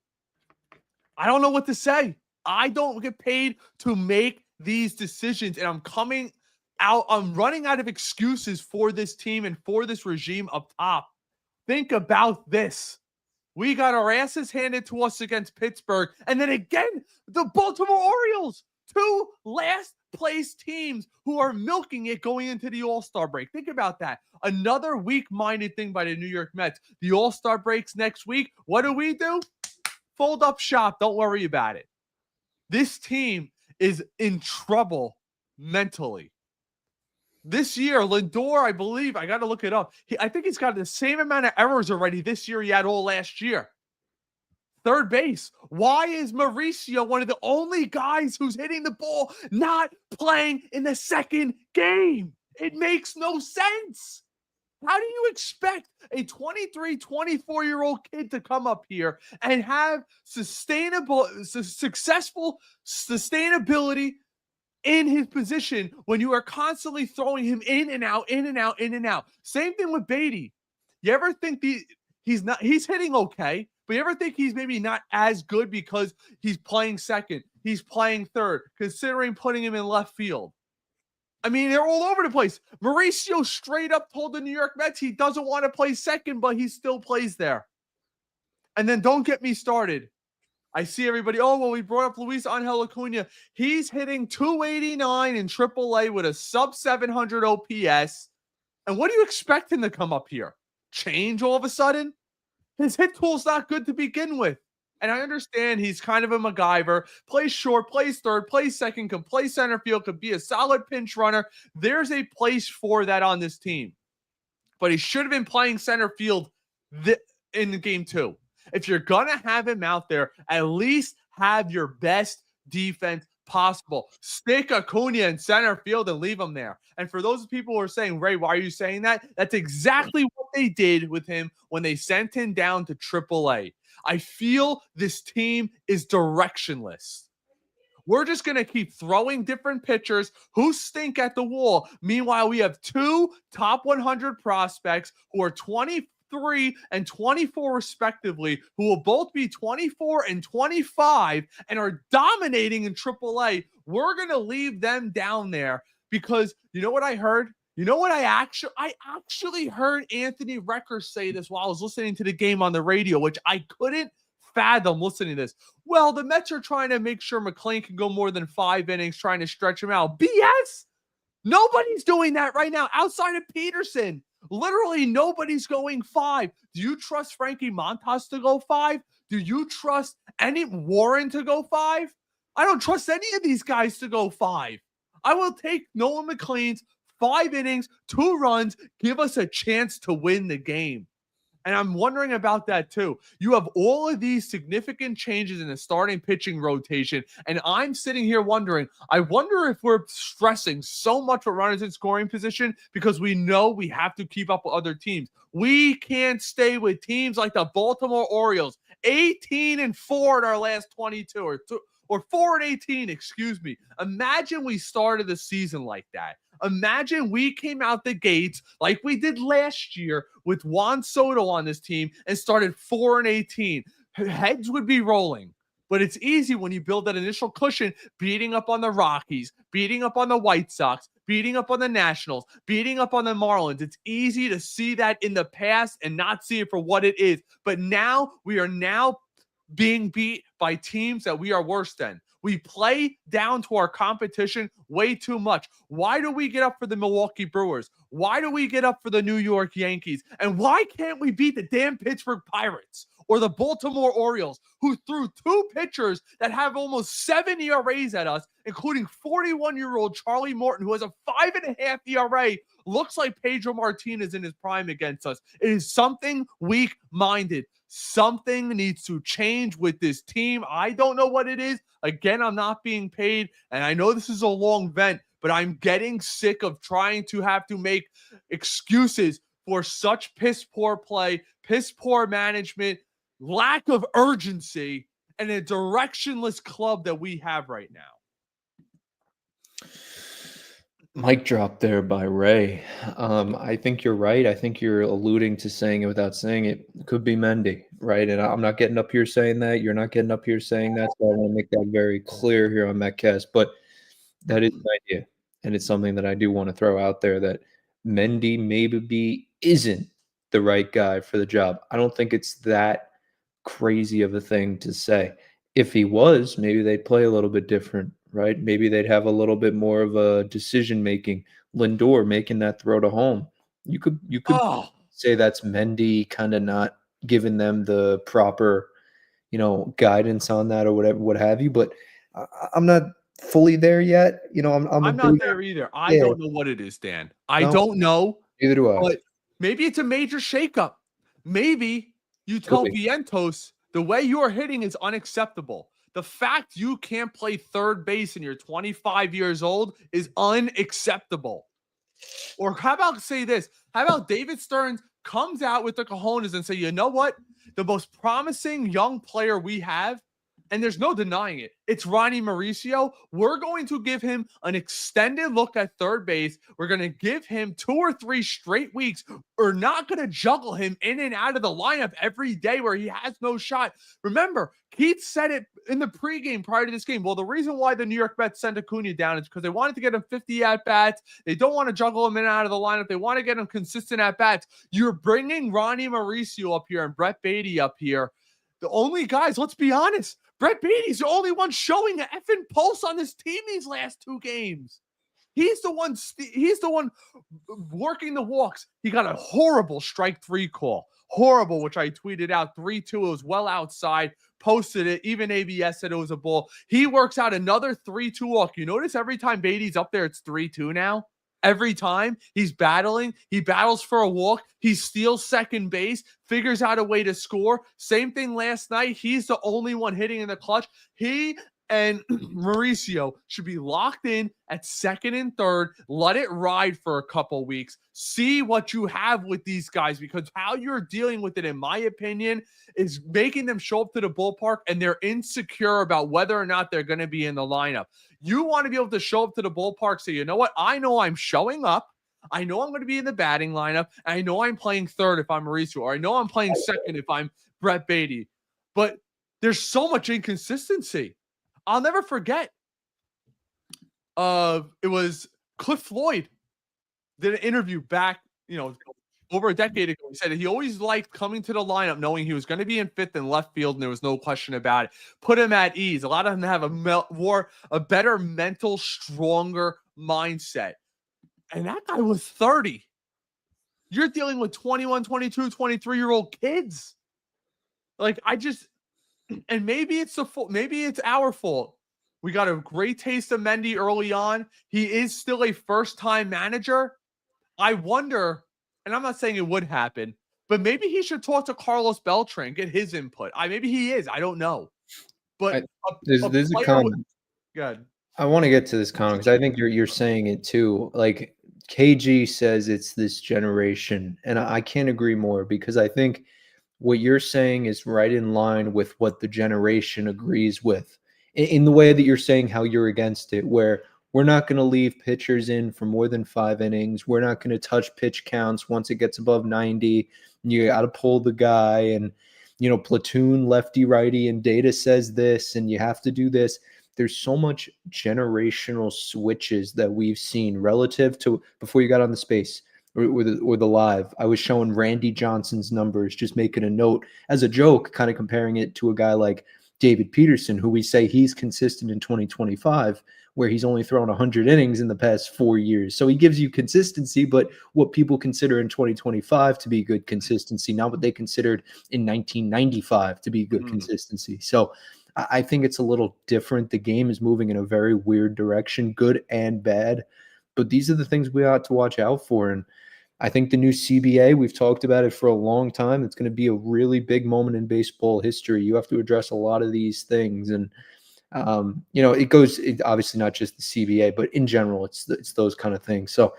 B: I don't know what to say. I don't get paid to make these decisions, and I'm running out of excuses for this team and for this regime up top. Think about this. We got our asses handed to us against Pittsburgh, and then again, the Baltimore Orioles, 2 last place teams who are milking it going into the All-Star break. Think about that. Another weak-minded thing by the New York Mets. The All-Star breaks next week. What do? Fold up shop. Don't worry about it. This team is in trouble mentally. This year, Lindor, I believe, I got to look it up. I think he's got the same amount of errors already this year he had all last year. third base? Why is Mauricio one of the only guys who's hitting the ball not playing in the second game? It makes no sense. How do you expect a 23, 24-year-old kid to come up here and have successful sustainability in his position when you are constantly throwing him in and out, in and out, in and out? Same thing with Beatty. You ever think he's hitting okay, but you ever think he's maybe not as good because he's playing second, he's playing third, considering putting him in left field? I mean, they're all over the place. Mauricio straight up told the New York Mets he doesn't want to play second, but he still plays there. And then don't get me started. I see everybody, oh, well, we brought up Luis Angel Acuna. He's hitting 289 in AAA with a sub 700 OPS. And what do you expect him to come up here? Change all of a sudden? His hit tool's not good to begin with. And I understand he's kind of a MacGyver, plays short, plays third, plays second, can play center field, could be a solid pinch runner. There's a place for that on this team. But he should have been playing center field in game 2. If you're going to have him out there, at least have your best defense possible. Stick Acuna in center field and leave him there. And for those people who are saying, Ray, why are you saying that? That's exactly what they did with him when they sent him down to AAA. I feel this team is directionless. We're just going to keep throwing different pitchers who stink at the wall. Meanwhile, we have 2 top 100 prospects who are 23 and 24 respectively, who will both be 24 and 25 and are dominating in AAA. We're going to leave them down there because you know what I heard? You know what I actually heard Anthony Recker say this while I was listening to the game on the radio, which I couldn't fathom listening to this. Well, the Mets are trying to make sure McLean can go more than 5 innings, trying to stretch him out. BS! Nobody's doing that right now outside of Peterson. Literally nobody's going 5. Do you trust Frankie Montas to go 5? Do you trust any Warren to go 5? I don't trust any of these guys to go 5. I will take Nolan McLean's 5 innings, 2 runs, give us a chance to win the game. And I'm wondering about that too. You have all of these significant changes in the starting pitching rotation, and I'm sitting here wondering, I wonder if we're stressing so much with runners in scoring position because we know we have to keep up with other teams. We can't stay with teams like the Baltimore Orioles, 18-4 in our last 22, or 4-18, excuse me. Imagine we started the season like that. Imagine we came out the gates like we did last year with Juan Soto on this team and started 4-18. Heads would be rolling. But it's easy when you build that initial cushion, beating up on the Rockies, beating up on the White Sox, beating up on the Nationals, beating up on the Marlins. It's easy to see that in the past and not see it for what it is. But now we are being beat by teams that we are worse than. We play down to our competition way too much. Why do we get up for the Milwaukee Brewers? Why do we get up for the New York Yankees? And why can't we beat the damn Pittsburgh Pirates or the Baltimore Orioles, who threw 2 pitchers that have almost 7 ERAs at us, including 41-year-old Charlie Morton, who has a 5.5 ERA, looks like Pedro Martinez in his prime against us. It is something weak-minded. Something needs to change with this team. I don't know what it is. Again, I'm not being paid, and I know this is a long vent, but I'm getting sick of trying to have to make excuses for such piss-poor play, piss-poor management, lack of urgency, and a directionless club that we have right now.
A: Mic drop there by Ray. I think you're right. I think you're alluding to saying it without saying it. It could be Mendy, right? And I'm not getting up here saying that. You're not getting up here saying that. So I want to make that very clear here on Metcast. But that is an idea. And it's something that I do want to throw out there, that Mendy maybe isn't the right guy for the job. I don't think it's that crazy of a thing to say. If he was, maybe they'd play a little bit different, right? Maybe they'd have a little bit more of a decision making. Lindor making that throw to home. You could say that's Mendy kind of not giving them the proper, guidance on that or whatever, what have you. But I'm not fully there yet. I'm
B: not there either. I don't know what it is, Dan. I don't know.
A: Neither do I.
B: But maybe it's a major shakeup. Maybe you tell Vientos, The way you are hitting is unacceptable. The fact you can't play third base and you're 25 years old is unacceptable. Or how about say this? How about David Stearns comes out with the cojones and say, you know what? The most promising young player we have, and there's no denying it, it's Ronnie Mauricio. We're going to give him an extended look at third base. We're going to give him 2 or 3 straight weeks. We're not going to juggle him in and out of the lineup every day where he has no shot. Remember, Keith said it in the pregame prior to this game. Well, the reason why the New York Mets sent Acuna down is because they wanted to get him 50 at-bats. They don't want to juggle him in and out of the lineup. They want to get him consistent at-bats. You're bringing Ronnie Mauricio up here and Brett Beatty up here. The only guys, let's be honest, Brett Beatty's the only one showing an effing pulse on this team these last 2 games. He's the one working the walks. He got a horrible strike 3 call. Horrible, which I tweeted out 3-2. It was well outside. Posted it. Even ABS said it was a ball. He works out another 3-2 walk. You notice every time Beatty's up there, it's 3-2 now. Every time he's battling, he battles for a walk. He steals second base, figures out a way to score. Same thing last night. He's the only one hitting in the clutch. He and Mauricio should be locked in at second and third. Let it ride for a couple weeks. See what you have with these guys, because how you're dealing with it, in my opinion, is making them show up to the ballpark and they're insecure about whether or not they're going to be in the lineup. You want to be able to show up to the ballpark, so you know what? I know I'm showing up. I know I'm going to be in the batting lineup. I know I'm playing third if I'm Mauricio, or I know I'm playing second if I'm Brett Beatty. But there's so much inconsistency. I'll never forget. It was Cliff Floyd did an interview back, over a decade ago. He said he always liked coming to the lineup knowing he was going to be in fifth and left field, and there was no question about it. Put him at ease. A lot of them have a better mental, stronger mindset. And that guy was 30. You're dealing with 21, 22, 23-year-old kids. And maybe it's our fault. We got a great taste of Mendy early on. He is still a first-time manager. I wonder, and I'm not saying it would happen, but maybe he should talk to Carlos Beltran, get his input. Maybe he is. I don't know. But
A: there's a comment.
B: Good.
A: I want to get to this comment because I think you're saying it too. Like KG says, it's this generation, and I can't agree more, because I think what you're saying is right in line with what the generation agrees with, in the way that you're saying how you're against it, where we're not going to leave pitchers in for more than 5 innings. We're not going to touch pitch counts once it gets above 90. You got to pull the guy, and, platoon lefty righty, and data says this, and you have to do this. There's so much generational switches that we've seen relative to before you got on the space or the live. I was showing Randy Johnson's numbers, just making a note as a joke, kind of comparing it to a guy like David Peterson, who we say he's consistent in 2025, where he's only thrown 100 innings in the past 4 years. So he gives you consistency, but what people consider in 2025 to be good consistency, not what they considered in 1995 to be good consistency. So I think it's a little different. The game is moving in a very weird direction, good and bad. But these are the things we ought to watch out for. And I think the new CBA, we've talked about it for a long time. It's going to be a really big moment in baseball history. You have to address a lot of these things. And, it obviously not just the CBA, but in general, it's those kind of things. So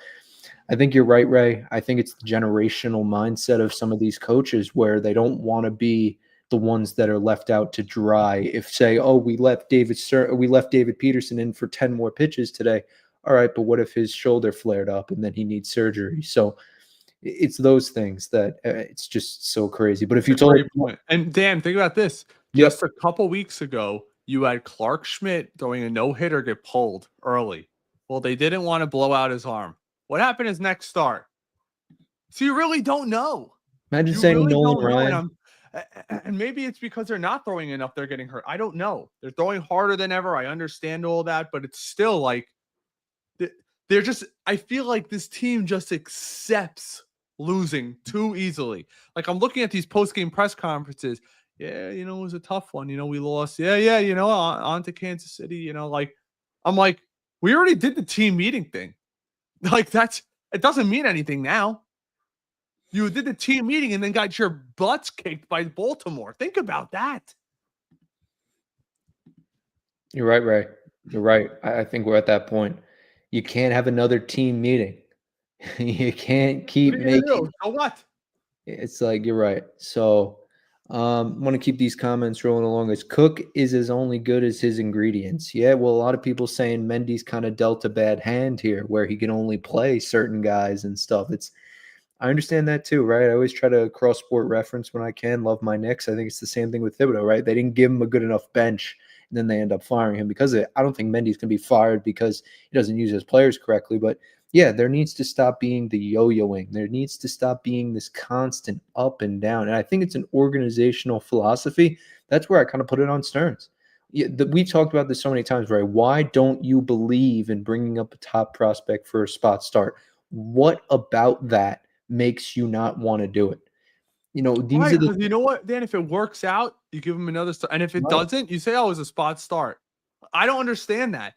A: I think you're right, Ray. I think it's the generational mindset of some of these coaches where they don't want to be the ones that are left out to dry. If say, we left David Peterson in for 10 more pitches today. All right, but what if his shoulder flared up and then he needs surgery? So it's those things that it's just so crazy. But if you told me,
B: and Dan, think about this. Just a couple weeks ago, you had Clark Schmidt throwing a no-hitter get pulled early. Well, they didn't want to blow out his arm. What happened his next start? So you really don't know.
A: Imagine saying Nolan Ryan.
B: And maybe it's because they're not throwing enough, they're getting hurt. I don't know. They're throwing harder than ever. I understand all that, but it's still like I feel like this team just accepts losing too easily. Like, I'm looking at these post-game press conferences. Yeah, it was a tough one. We lost. Yeah, on to Kansas City. I'm like, we already did the team meeting thing. Like, it doesn't mean anything now. You did the team meeting and then got your butts kicked by Baltimore. Think about that.
A: You're right, Ray. You're right. I think we're at that point. You can't have another team meeting. You can't keep
B: What are you gonna
A: making.
B: do? So what?
A: It's like you're right. So, want to keep these comments rolling along. As Cook is as only good as his ingredients. Yeah, well, a lot of people saying Mendy's kind of dealt a bad hand here, where he can only play certain guys and stuff. I understand that too, right? I always try to cross sport reference when I can. Love my Knicks. I think it's the same thing with Thibodeau, right? They didn't give him a good enough bench, and then they end up firing him because of it. I don't think Mendy's going to be fired because he doesn't use his players correctly, but yeah, there needs to stop being the yo-yoing. There needs to stop being this constant up and down. And I think it's an organizational philosophy. That's where I kind of put it on Stearns. We talked about this so many times, right? Why don't you believe in bringing up a top prospect for a spot start? What about that makes you not want to do it? These
B: Right,
A: are the
B: because you know what, Dan? If it works out, you give him another start, and if it doesn't, you say, "Oh, it was a spot start." I don't understand that.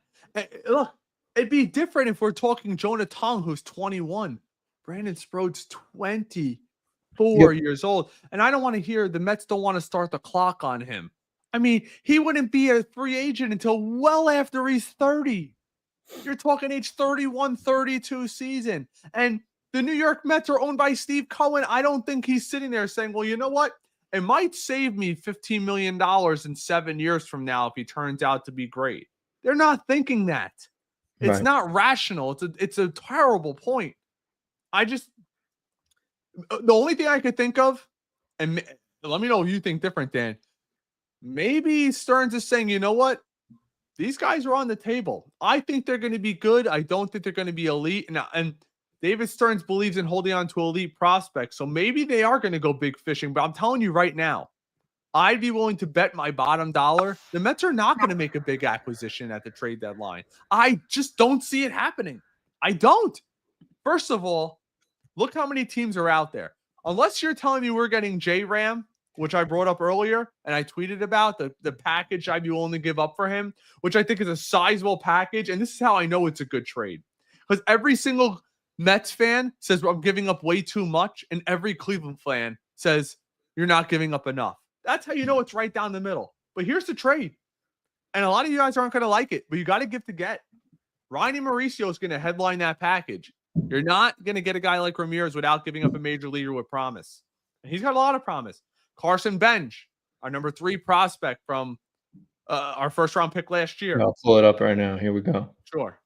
B: Look, it'd be different if we're talking Jonah Tong, who's 21, Brandon Sproat's 24 years old, and I don't want to hear the Mets don't want to start the clock on him. I mean, he wouldn't be a free agent until well after he's 30. You're talking age 31, 32 season. And the New York Mets are owned by Steve Cohen. I don't think he's sitting there saying, well, you know what? It might save me $15 million in 7 years from now if he turns out to be great. They're not thinking that. It's
A: right.
B: not rational. It's a terrible point. The only thing I could think of, and let me know if you think different, Dan. Maybe Stearns is saying, you know what? These guys are on the table. I think they're going to be good. I don't think they're going to be elite. And David Stearns believes in holding on to elite prospects. So maybe they are going to go big fishing. But I'm telling you right now, I'd be willing to bet my bottom dollar the Mets are not going to make a big acquisition at the trade deadline. I just don't see it happening. I don't. First of all, look how many teams are out there. Unless you're telling me we're getting J-Ram, which I brought up earlier, and I tweeted about the package I'd be willing to give up for him, which I think is a sizable package. And this is how I know it's a good trade. Because every single Mets fan says, well, I'm giving up way too much. And every Cleveland fan says, you're not giving up enough. That's how you know it's right down the middle. But here's the trade. And a lot of you guys aren't going to like it, but you got to give to get. Ronnie Mauricio is going to headline that package. You're not going to get a guy like Ramirez without giving up a major leaguer with promise. And he's got a lot of promise. Carson Bench, our number 3 prospect from our first round pick last year.
A: I'll pull it up right now. Here we go.
B: Sure.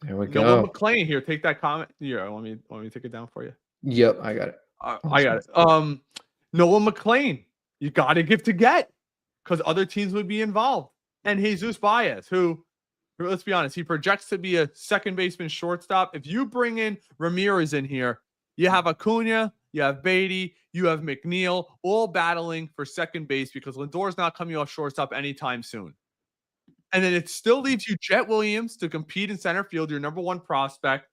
A: There we
B: Noah
A: go.
B: McClain here. Take that comment. Yeah, want me to take it down for you?
A: Yep, I got it.
B: I got it. Noah McClain, you got to give to get because other teams would be involved. And Jesus Baez, who, let's be honest, he projects to be a second baseman shortstop. If you bring in Ramirez in here, you have Acuna, you have Beatty, you have McNeil, all battling for second base because Lindor's not coming off shortstop anytime soon. And then it still leaves you Jet Williams to compete in center field, your number 1 prospect,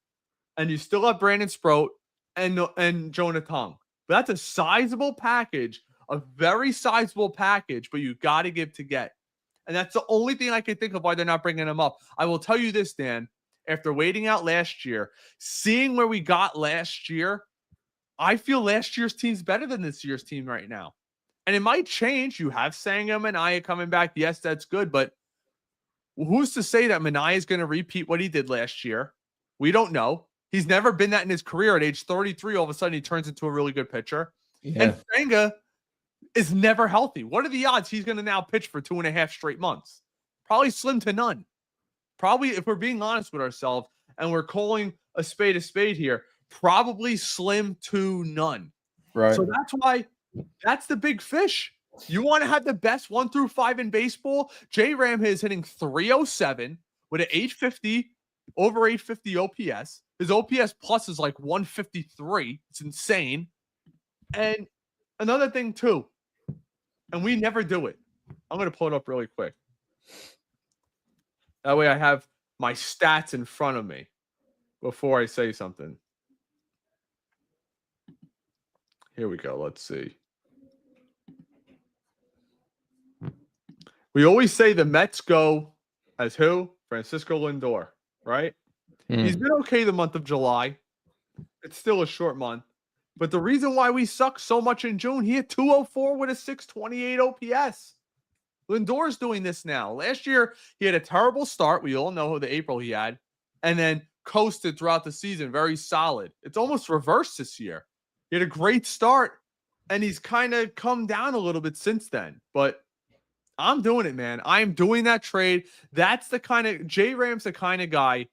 B: and you still have Brandon Sproat and Jonah Tong. But that's a sizable package, a very sizable package, but you got to give to get. And that's the only thing I can think of why they're not bringing him up. I will tell you this, Dan, after waiting out last year, seeing where we got last year, I feel last year's team's better than this year's team right now. And it might change. You have Sangam and Aya coming back. Yes, that's good. But who's to say that Minaya is going to repeat what he did last year? We don't know. He's never been that in his career. At age 33, all of a sudden he turns into a really good pitcher. Yeah. And Senga is never healthy. What are the odds he's going to now pitch for 2.5 straight months? Probably slim to none. Probably, if we're being honest with ourselves and we're calling a spade here, probably slim to none.
A: Right.
B: So that's why that's the big fish. You want to have the best 1 through 5 in baseball? J-Ram is hitting 307 with an 850, over 850 OPS. His OPS plus is like 153. It's insane. And another thing too, and we never do it. I'm going to pull it up really quick. That way I have my stats in front of me before I say something. Here we go. Let's see. We always say the Mets go as who? Francisco Lindor, right? He's been okay the month of July. It's still a short month. But the reason why we suck so much in June, he had 204 with a 628 OPS. Lindor's doing this now. Last year, he had a terrible start. We all know the April he had, and then coasted throughout the season. Very solid. It's almost reversed this year. He had a great start, and he's kind of come down a little bit since then. But I'm doing it, man. I'm doing that trade. That's the kind of J-Ram's the kind of guy,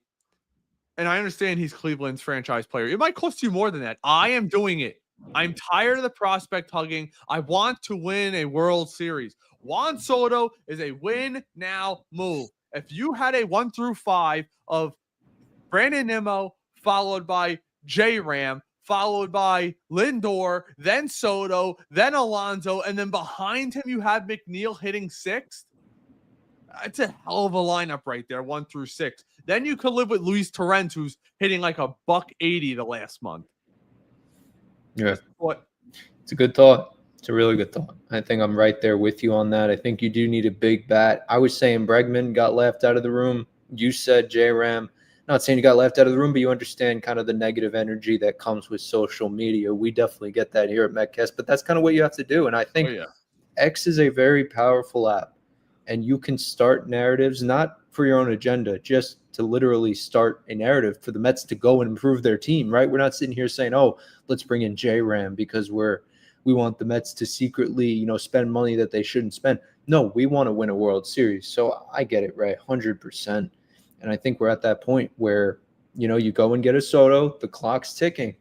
B: and I understand he's Cleveland's franchise player. It might cost you more than that. I am doing it. I'm tired of the prospect hugging. I want to win a World Series. Juan Soto is a win now move. If you had a 1 through 5 of Brandon Nimmo, followed by J-Ram, followed by Lindor, then Soto, then Alonso, and then behind him you have McNeil hitting 6th. It's a hell of a lineup right there, 1 through 6. Then you could live with Luis Torrens, who's hitting like a $180 the last month.
A: Yeah. It's a good thought. It's a really good thought. I think I'm right there with you on that. I think you do need a big bat. I was saying Bregman got left out of the room. You said J-Ram. Not saying you got left out of the room, but you understand kind of the negative energy that comes with social media. We definitely get that here at Metcast, but that's kind of what you have to do. And I think X is a very powerful app, and you can start narratives, not for your own agenda, just to literally start a narrative for the Mets to go and improve their team, right? We're not sitting here saying, oh, let's bring in J-Ram because we want the Mets to secretly, spend money that they shouldn't spend. No, we want to win a World Series. So I get it, right? 100%. And I think we're at that point where, you go and get a Soto, the clock's ticking.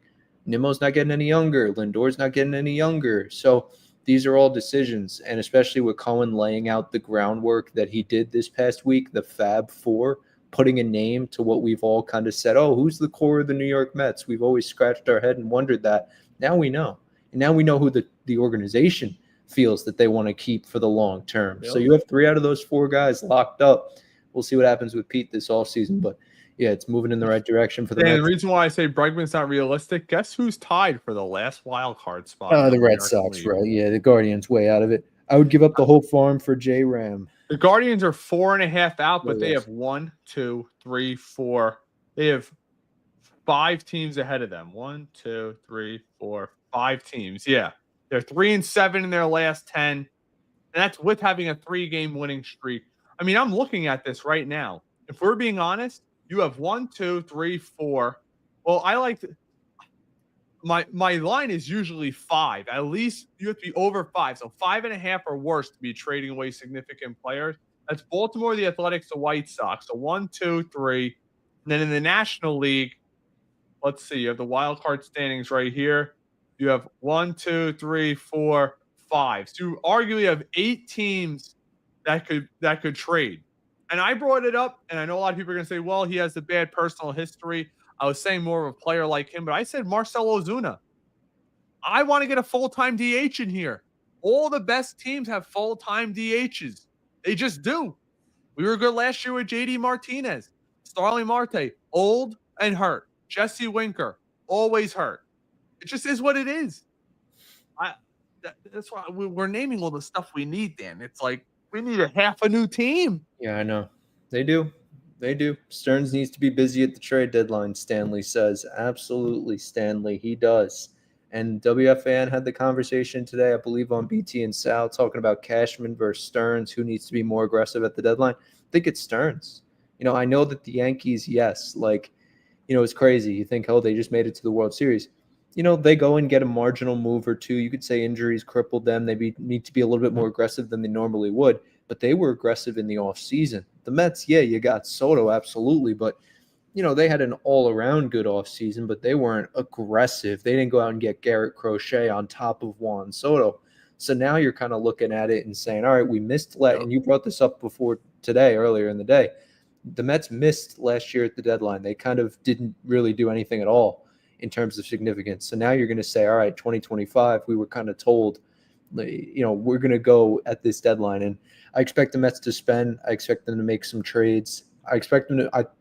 A: Nimmo's not getting any younger. Lindor's not getting any younger. So these are all decisions. And especially with Cohen laying out the groundwork that he did this past week, the Fab Four, putting a name to what we've all kind of said, oh, who's the core of the New York Mets? We've always scratched our head and wondered that. Now we know. And now we know who the organization feels that they want to keep for the long term. Yep. So you have 3 out of those 4 guys locked up. We'll see what happens with Pete this offseason. But, yeah, it's moving in the right direction for the Mets.
B: And the reason why I say Bregman's not realistic, guess who's tied for the last wild card spot?
A: The Red Sox, right? Yeah, the Guardians way out of it. I would give up the whole farm for J-Ram.
B: The Guardians are 4.5 out, but they have 1, 2, 3, 4. They have 5 teams ahead of them. 1, 2, 3, 4, 5 teams. Yeah. They're 3-7 in their last 10. And that's with having a 3-game winning streak. I mean, I'm looking at this right now. If we're being honest, you have 1, 2, 3, 4. Well, I like to, my line is usually 5. At least you have to be over 5. So 5.5 or worse to be trading away significant players. That's Baltimore, the Athletics, the White Sox. So 1, 2, 3. And then in the National League, let's see, you have the wild card standings right here. You have 1, 2, 3, 4, 5. So you arguably have 8 teams that could trade. And I brought it up, and I know a lot of people are going to say, well, he has a bad personal history. I was saying more of a player like him, but I said Marcell Ozuna. I want to get a full-time DH in here. All the best teams have full-time DHs. They just do. We were good last year with JD Martinez. Starling Marte, old and hurt. Jesse Winker, always hurt. It just is what it is. That's why we're naming all the stuff we need, Dan. It's like we need a half a new team.
A: Yeah, I know. They do. Stearns needs to be busy at the trade deadline, Stanley says. Absolutely, Stanley. He does. And WFAN had the conversation today, I believe, on BT and Sal, talking about Cashman versus Stearns, who needs to be more aggressive at the deadline. I think it's Stearns. I know that the Yankees, yes, it's crazy. You think, oh, they just made it to the World Series. They go and get a marginal move or two. You could say injuries crippled them. They need to be a little bit more aggressive than they normally would, but they were aggressive in the offseason. The Mets, yeah, you got Soto, absolutely, but, they had an all-around good offseason, but they weren't aggressive. They didn't go out and get Garrett Crochet on top of Juan Soto. So now you're kind of looking at it and saying, all right, we missed and you brought this up before today, earlier in the day. The Mets missed last year at the deadline. They kind of didn't really do anything at all in terms of significance. So now you're going to say, all right, 2025, we were kind of told, we're going to go at this deadline. And I expect the Mets to spend. I expect them to make some trades. I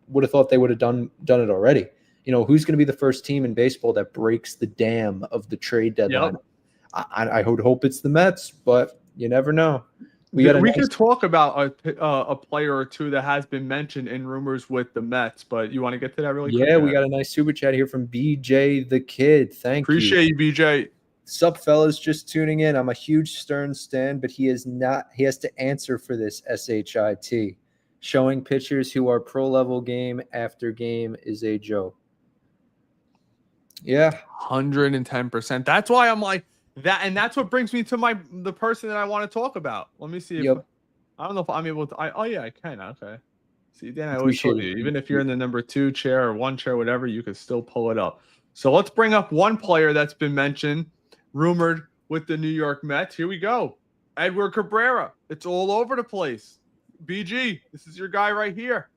A: would have thought they would have done it already. Who's going to be the first team in baseball that breaks the dam of the trade deadline? Yep. I would hope it's the Mets, but you never know. We got
B: we could talk about a player or two that has been mentioned in rumors with the Mets, but you want to get to that really quick?
A: Yeah, we got a nice super chat here from BJ the Kid. Thank you.
B: Appreciate you, BJ.
A: Sup, fellas, just tuning in. I'm a huge Stern stan, but he has to answer for this SHIT. Showing pitchers who are pro level game after game is a joke. Yeah.
B: 110%. That's why I'm like that, and that's what brings me to the person that I want to talk about. Let me see if I don't know if I'm able to. Oh yeah, I can. Okay. See, Dan, I always told you, even if you're in the number 2 chair or 1 chair, whatever, you can still pull it up. So let's bring up one player that's been mentioned, rumored with the New York Mets. Here we go. Edward Cabrera. It's all over the place. BG, this is your guy right here.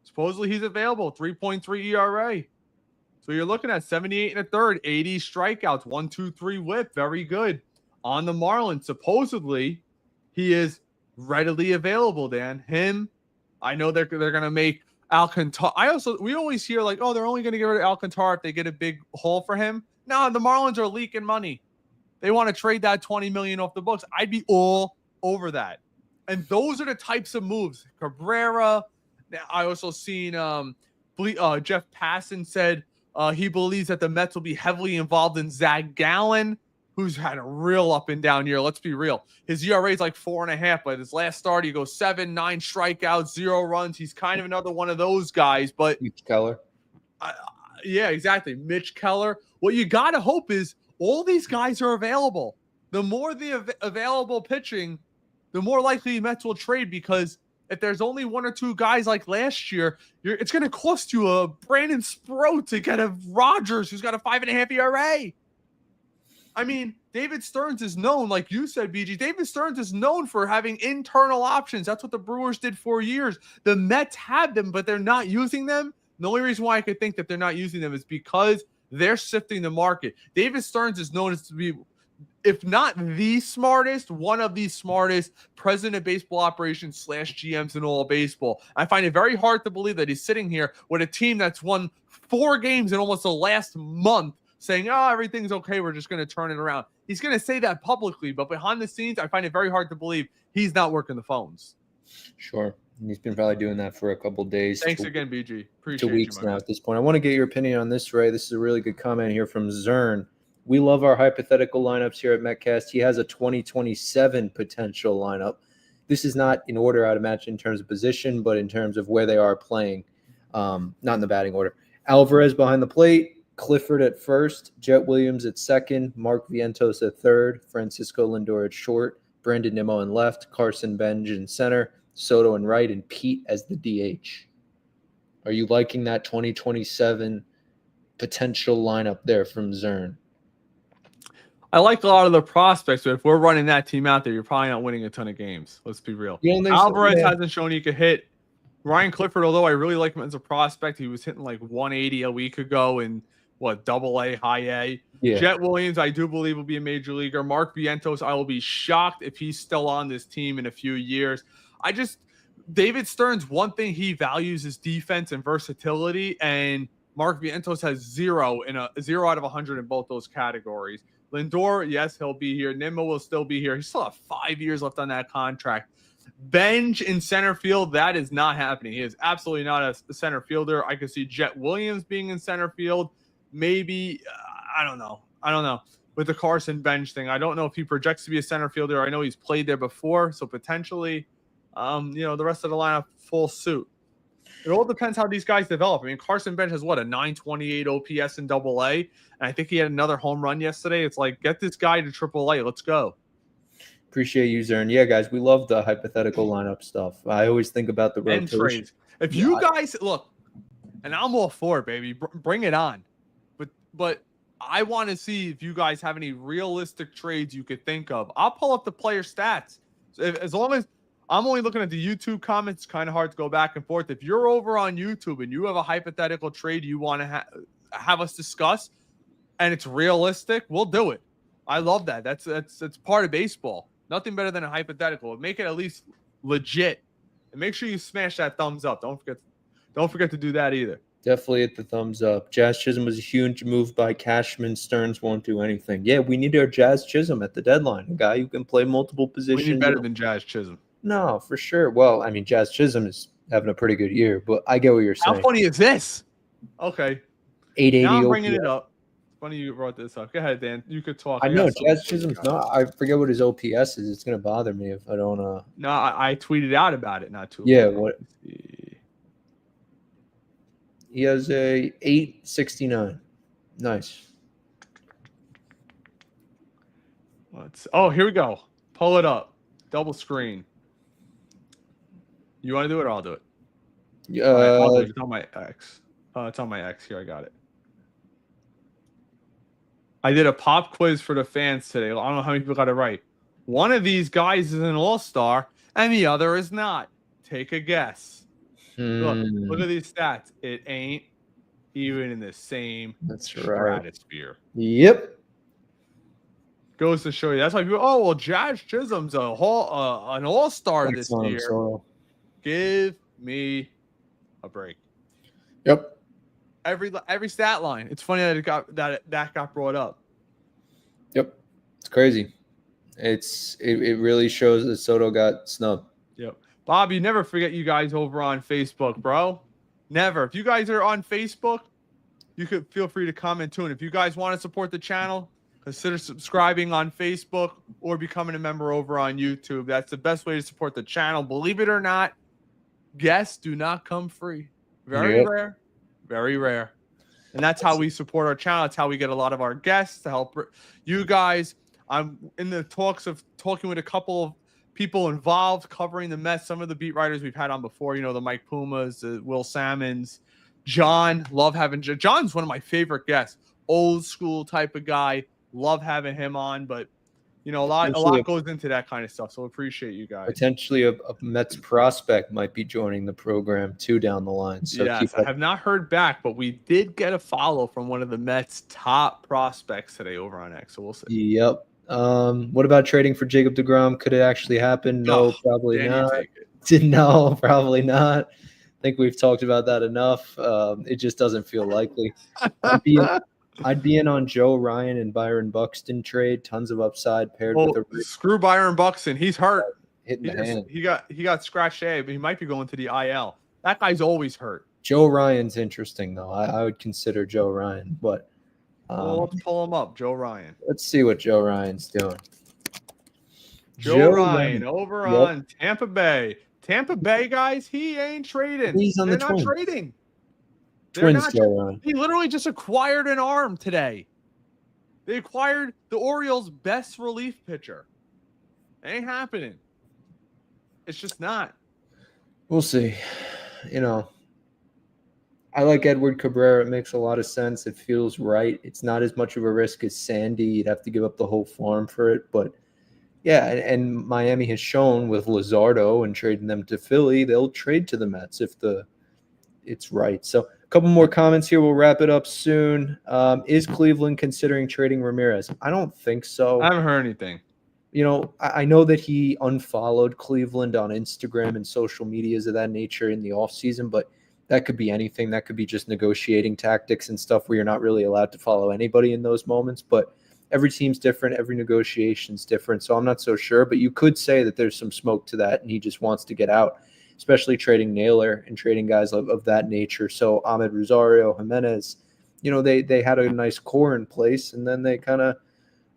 B: Supposedly he's available. 3.3 ERA. So you're looking at 78 and a third, 80 strikeouts, 1-2-3 whip. Very good. On the Marlins, supposedly he is readily available, Dan. I know they're going to make Alcantara. We always hear like, oh, they're only going to get rid of Alcantara if they get a big haul for him. No, the Marlins are leaking money. They want to trade that $20 million off the books. I'd be all over that. And those are the types of moves. Cabrera. I also seen Jeff Passan said he believes that the Mets will be heavily involved in Zach Gallen, who's had a real up and down year. Let's be real. His ERA is like 4.5, but his last start, he goes 7, 9 strikeouts, 0 runs. He's kind of another one of those guys, but
A: Mitch Keller.
B: Yeah, exactly. Mitch Keller. What you got to hope is all these guys are available. The more the available pitching, the more likely the Mets will trade, because if there's only 1 or 2 guys like last year, it's going to cost you a Brandon Sproat to get a Rogers who's got a 5.5 ERA. I mean, David Stearns is known, like you said, BG. David Stearns is known for having internal options. That's what the Brewers did for years. The Mets have them, but they're not using them. The only reason why I could think that they're not using them is because they're sifting the market. David Stearns is known as to be, if not the smartest, one of the smartest president of baseball operations / GMs in all of baseball. I find it very hard to believe that he's sitting here with a team that's won 4 games in almost the last month saying, oh, everything's okay, we're just going to turn it around. He's going to say that publicly, but behind the scenes, I find it very hard to believe he's not working the phones.
A: Sure. He's been probably doing that for a couple days.
B: Thanks again, BG. Appreciate
A: 2 weeks now at this point. I want to get your opinion on this, Ray. This is a really good comment here from Zern. We love our hypothetical lineups here at Metcast. He has a 2027 potential lineup. This is not in order, I'd imagine, in terms of position, but in terms of where they are playing, not in the batting order. Alvarez behind the plate, Clifford at first, Jet Williams at second, Mark Vientos at third, Francisco Lindor at short, Brandon Nimmo in left, Carson Benj in center, Soto in right, and Pete as the DH. Are you liking that 2027 potential lineup there from Zern?
B: I like a lot of the prospects, but if we're running that team out there, you're probably not winning a ton of games. Let's be real. Alvarez hasn't shown he could hit. Ryan Clifford, although I really like him as a prospect, he was hitting like 180 a week ago in AA, high A. Yeah. Jet Williams, I do believe, will be a major leaguer. Mark Vientos, I will be shocked if he's still on this team in a few years. David Stearns, one thing he values is defense and versatility, and Mark Vientos has 0 out of 100 in both those categories. Lindor, yes, he'll be here. Nimmo will still be here. He still has 5 years left on that contract. Benj in center field, that is not happening. He is absolutely not a center fielder. I could see Jet Williams being in center field. Maybe, I don't know. With the Carson Benj thing, I don't know if he projects to be a center fielder. I know he's played there before, so potentially, the rest of the lineup full suit. It all depends how these guys develop. I mean, Carson Benj has a 928 OPS in AA, and I think he had another home run yesterday. It's like, get this guy to AAA. Let's go.
A: Appreciate you, Zern. Yeah, guys, we love the hypothetical lineup stuff. I always think about the rotation.
B: If you guys look, and I'm all for it, baby, bring it on. But I want to see if you guys have any realistic trades you could think of. I'll pull up the player stats. So as long as I'm only looking at the YouTube comments, kind of hard to go back and forth. If you're over on YouTube and you have a hypothetical trade you want to have us discuss, and it's realistic, we'll do it. I love that. That's part of baseball. Nothing better than a hypothetical. Make it at least legit, and make sure you smash that thumbs up. Don't forget to do that either.
A: Definitely hit the thumbs up. Jazz Chisholm was a huge move by Cashman. Stearns won't do anything. Yeah, we need our Jazz Chisholm at the deadline. A guy who can play multiple positions.
B: We need better than Jazz Chisholm.
A: No, for sure. Well, I mean, Jazz Chisholm is having a pretty good year, but I get what you're saying.
B: How funny is this? Okay.
A: 880.
B: Now I'm bringing it up. Funny you brought this up. Go ahead, Dan. You could talk.
A: I know Jazz Chisholm's not. I forget what his OPS is. It's going to bother me if I don't.
B: No, I tweeted out about it not too long.
A: Yeah, what? He has a 869. Nice.
B: Here we go. Pull it up. Double screen. You want to do it or I'll do it? It's on my X. It's on my X. Here, I got it. I did a pop quiz for the fans today. I don't know how many people got it right. One of these guys is an all-star and the other is not. Take a guess. Look at these stats. It ain't even in the same stratosphere.
A: Yep.
B: Goes to show you. That's why people, Jazz Chisholm's an all-star this year. Give me a break.
A: Yep.
B: Every stat line. It's funny that that got brought up.
A: Yep. It's crazy. It really shows that Soto got snubbed.
B: Yep. Bob, you never forget you guys over on Facebook, bro. Never. If you guys are on Facebook, you could feel free to comment too. And if you guys want to support the channel, consider subscribing on Facebook or becoming a member over on YouTube. That's the best way to support the channel. Believe it or not, guests do not come free. Very rare. Very rare. And that's how we support our channel. That's how we get a lot of our guests to help you guys. I'm in the talks of talking with a couple of people involved covering the Mets. Some of the beat writers we've had on before, the Mike Pumas, the Will Salmons, John. Love having John's one of my favorite guests. Old school type of guy. Love having him on, but a lot goes into that kind of stuff. So appreciate you guys.
A: Potentially a Mets prospect might be joining the program too down the line. So
B: yes, I have not heard back, but we did get a follow from one of the Mets' top prospects today over on X. So we'll see.
A: Yep. What about trading for Jacob deGrom? Could it actually happen? No, probably not. No, probably not. I think we've talked about that enough. It just doesn't feel likely. I'd be in on Joe Ryan and Byron Buxton trade. Tons of upside paired with a
B: screw Byron Buxton. He's hurt.
A: Hitting the hand.
B: He got scratched A, but he might be going to the IL. That guy's always hurt.
A: Joe Ryan's interesting though. I would consider Joe Ryan, but
B: let's pull him up. Joe Ryan.
A: Let's see what Joe Ryan's doing.
B: Joe Ryan over on Tampa Bay. Tampa Bay guys, he ain't trading.
A: He's on
B: They're
A: the
B: not
A: Twins.
B: trading.
A: Twins, Joe Ryan.
B: He literally just acquired an arm today. They acquired the Orioles' best relief pitcher. It ain't happening. It's just not.
A: We'll see. I like Edward Cabrera. It makes a lot of sense. It feels right. It's not as much of a risk as Sandy. You'd have to give up the whole farm for it. But, yeah, and Miami has shown with Luzardo and trading them to Philly, they'll trade to the Mets if it's right. So a couple more comments here. We'll wrap it up soon. Is Cleveland considering trading Ramirez? I don't think so.
B: I haven't heard anything.
A: I know that he unfollowed Cleveland on Instagram and social medias of that nature in the offseason, but that could be anything. That could be just negotiating tactics and stuff where you're not really allowed to follow anybody in those moments. But every team's different. Every negotiation's different. So I'm not so sure. But you could say that there's some smoke to that, and he just wants to get out, especially trading Naylor and trading guys of that nature. So Ahmed Rosario, Jimenez, they had a nice core in place, and then they kind of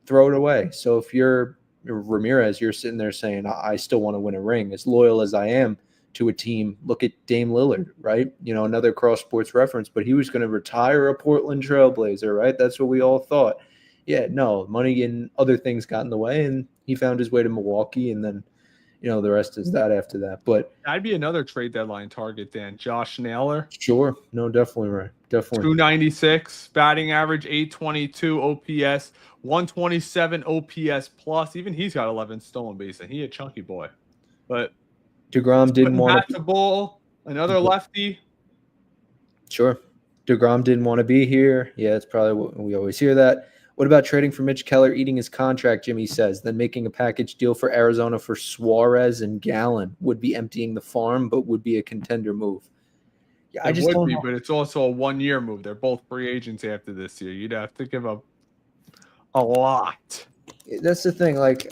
A: throw it away. So if you're Ramirez, you're sitting there saying, I still want to win a ring. As loyal as I am to a team, look at Dame Lillard, right? Another cross sports reference, but he was going to retire a Portland Trailblazer, right? That's what we all thought. Yeah, no, money and other things got in the way, and he found his way to Milwaukee, and then, the rest is that after that. But
B: I'd be another trade deadline target, Dan. Josh Naylor.
A: Sure. No, definitely right. Definitely.
B: 296, batting average, 822 OPS, 127 OPS plus. Even he's got 11 stolen bases, and he a chunky boy. But
A: DeGrom didn't want
B: to bowl. Another lefty.
A: Sure. DeGrom didn't want to be here. Yeah, it's probably what we always hear that. What about trading for Mitch Keller, eating his contract, Jimmy says, then making a package deal for Arizona for Suarez and Gallen? Would be emptying the farm, but would be a contender move. I
B: It
A: just
B: would
A: don't
B: be,
A: know.
B: but it's also a 1-year move. They're both free agents after this year. You'd have to give up a lot.
A: That's the thing. Like,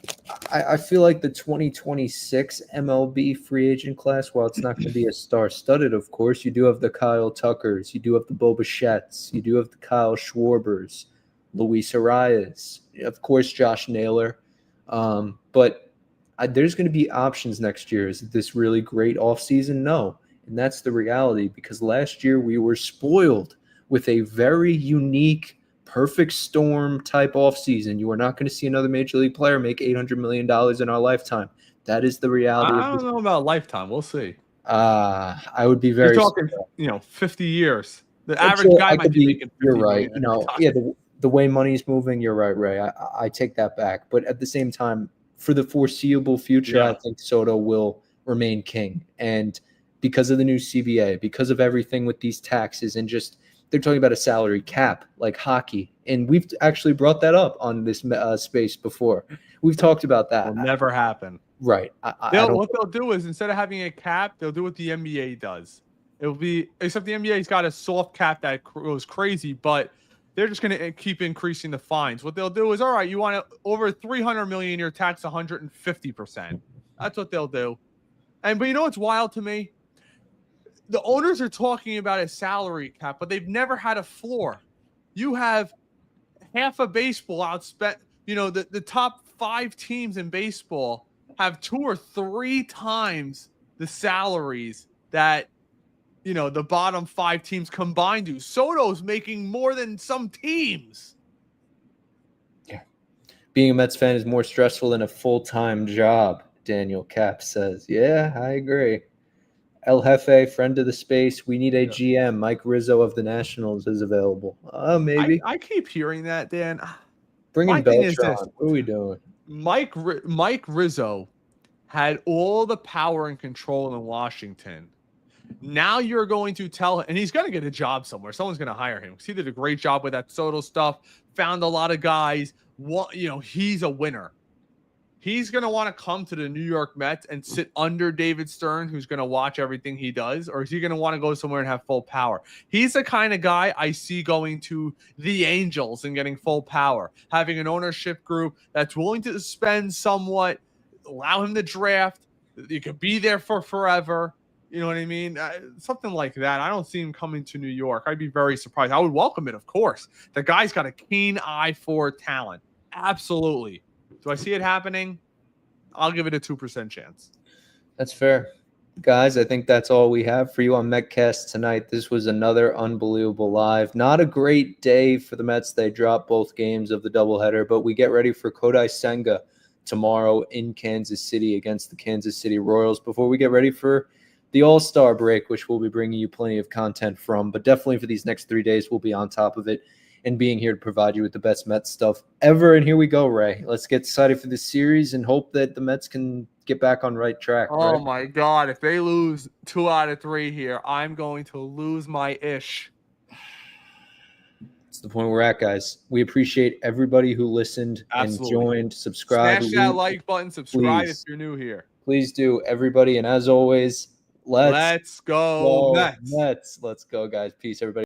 A: I feel like the 2026 MLB free agent class, while it's not going to be a star-studded, of course, you do have the Kyle Tuckers, you do have the Bo Bichetts, you do have the Kyle Schwarbers, Luis Arias, of course, Josh Naylor. But there's going to be options next year. Is this really great offseason? No. And that's the reality, because last year we were spoiled with a very unique, perfect storm type offseason. You are not going to see another major league player make $800 million in our lifetime. That is the reality
B: I
A: of
B: don't know about lifetime. We'll see.
A: I would be
B: You're
A: very
B: talking, 50 years. The
A: But
B: average guy
A: I
B: might
A: could
B: be
A: be.
B: making
A: You're
B: 50
A: right.
B: million.
A: You know, yeah, the way money's moving, you're right, Ray. I take that back. But at the same time, for the foreseeable future, I
B: Yeah.
A: think Soto will remain king. And because of the new CBA, because of everything with these taxes, and just they're talking about a salary cap like hockey, and we've actually brought that up on this space before. We've talked about that.
B: Will never happen.
A: Right. I don't.
B: What they'll do is, instead of having a cap, they'll do what the NBA does. It'll be, except the NBA's got a soft cap that goes crazy, but they're just going to keep increasing the fines. What they'll do is, all right, you want to over 300 million, you're taxed 150%. That's what they'll do. But you know what's wild to me? The owners are talking about a salary cap, but they've never had a floor. You have half of baseball outspent. The top 5 teams in baseball have 2 or 3 times the salaries that the bottom 5 teams combined do. Soto's making more than some teams.
A: Yeah. Being a Mets fan is more stressful than a full-time job, Daniel Cap says. Yeah, I agree. El Jefe, friend of the space. We need a GM. Mike Rizzo of the Nationals is available. Maybe.
B: I keep hearing that, Dan.
A: Bring in
B: My thing is
A: Beltran.
B: this.
A: What are we doing?
B: Mike Rizzo had all the power and control in Washington. Now you're going to tell him, and he's going to get a job somewhere. Someone's going to hire him because he did a great job with that Soto stuff, found a lot of guys. He's a winner. He's going to want to come to the New York Mets and sit under David Stern, who's going to watch everything he does, or is he going to want to go somewhere and have full power? He's the kind of guy I see going to the Angels and getting full power, having an ownership group that's willing to spend somewhat, allow him to draft. You could be there for forever. You know what I mean? Something like that. I don't see him coming to New York. I'd be very surprised. I would welcome it, of course. The guy's got a keen eye for talent. Absolutely. Do I see it happening? I'll give it a 2% chance.
A: That's fair. Guys, I think that's all we have for you on Metcast tonight. This was another unbelievable live. Not a great day for the Mets. They dropped both games of the doubleheader, but we get ready for Kodai Senga tomorrow in Kansas City against the Kansas City Royals before we get ready for the All-Star break, which we'll be bringing you plenty of content from. But definitely for these next 3 days, we'll be on top of it and being here to provide you with the best Mets stuff ever. And here we go, Ray. Let's get excited for this series and hope that the Mets can get back on right track.
B: Oh,
A: right?
B: my God. If they lose 2 out of 3 here, I'm going to lose my ish.
A: It's the point we're at, guys. We appreciate everybody who listened and joined, subscribed.
B: Smash that like button, subscribe if you're new here.
A: Please do, everybody. And as always, let's
B: go Mets.
A: Let's go, guys. Peace, everybody.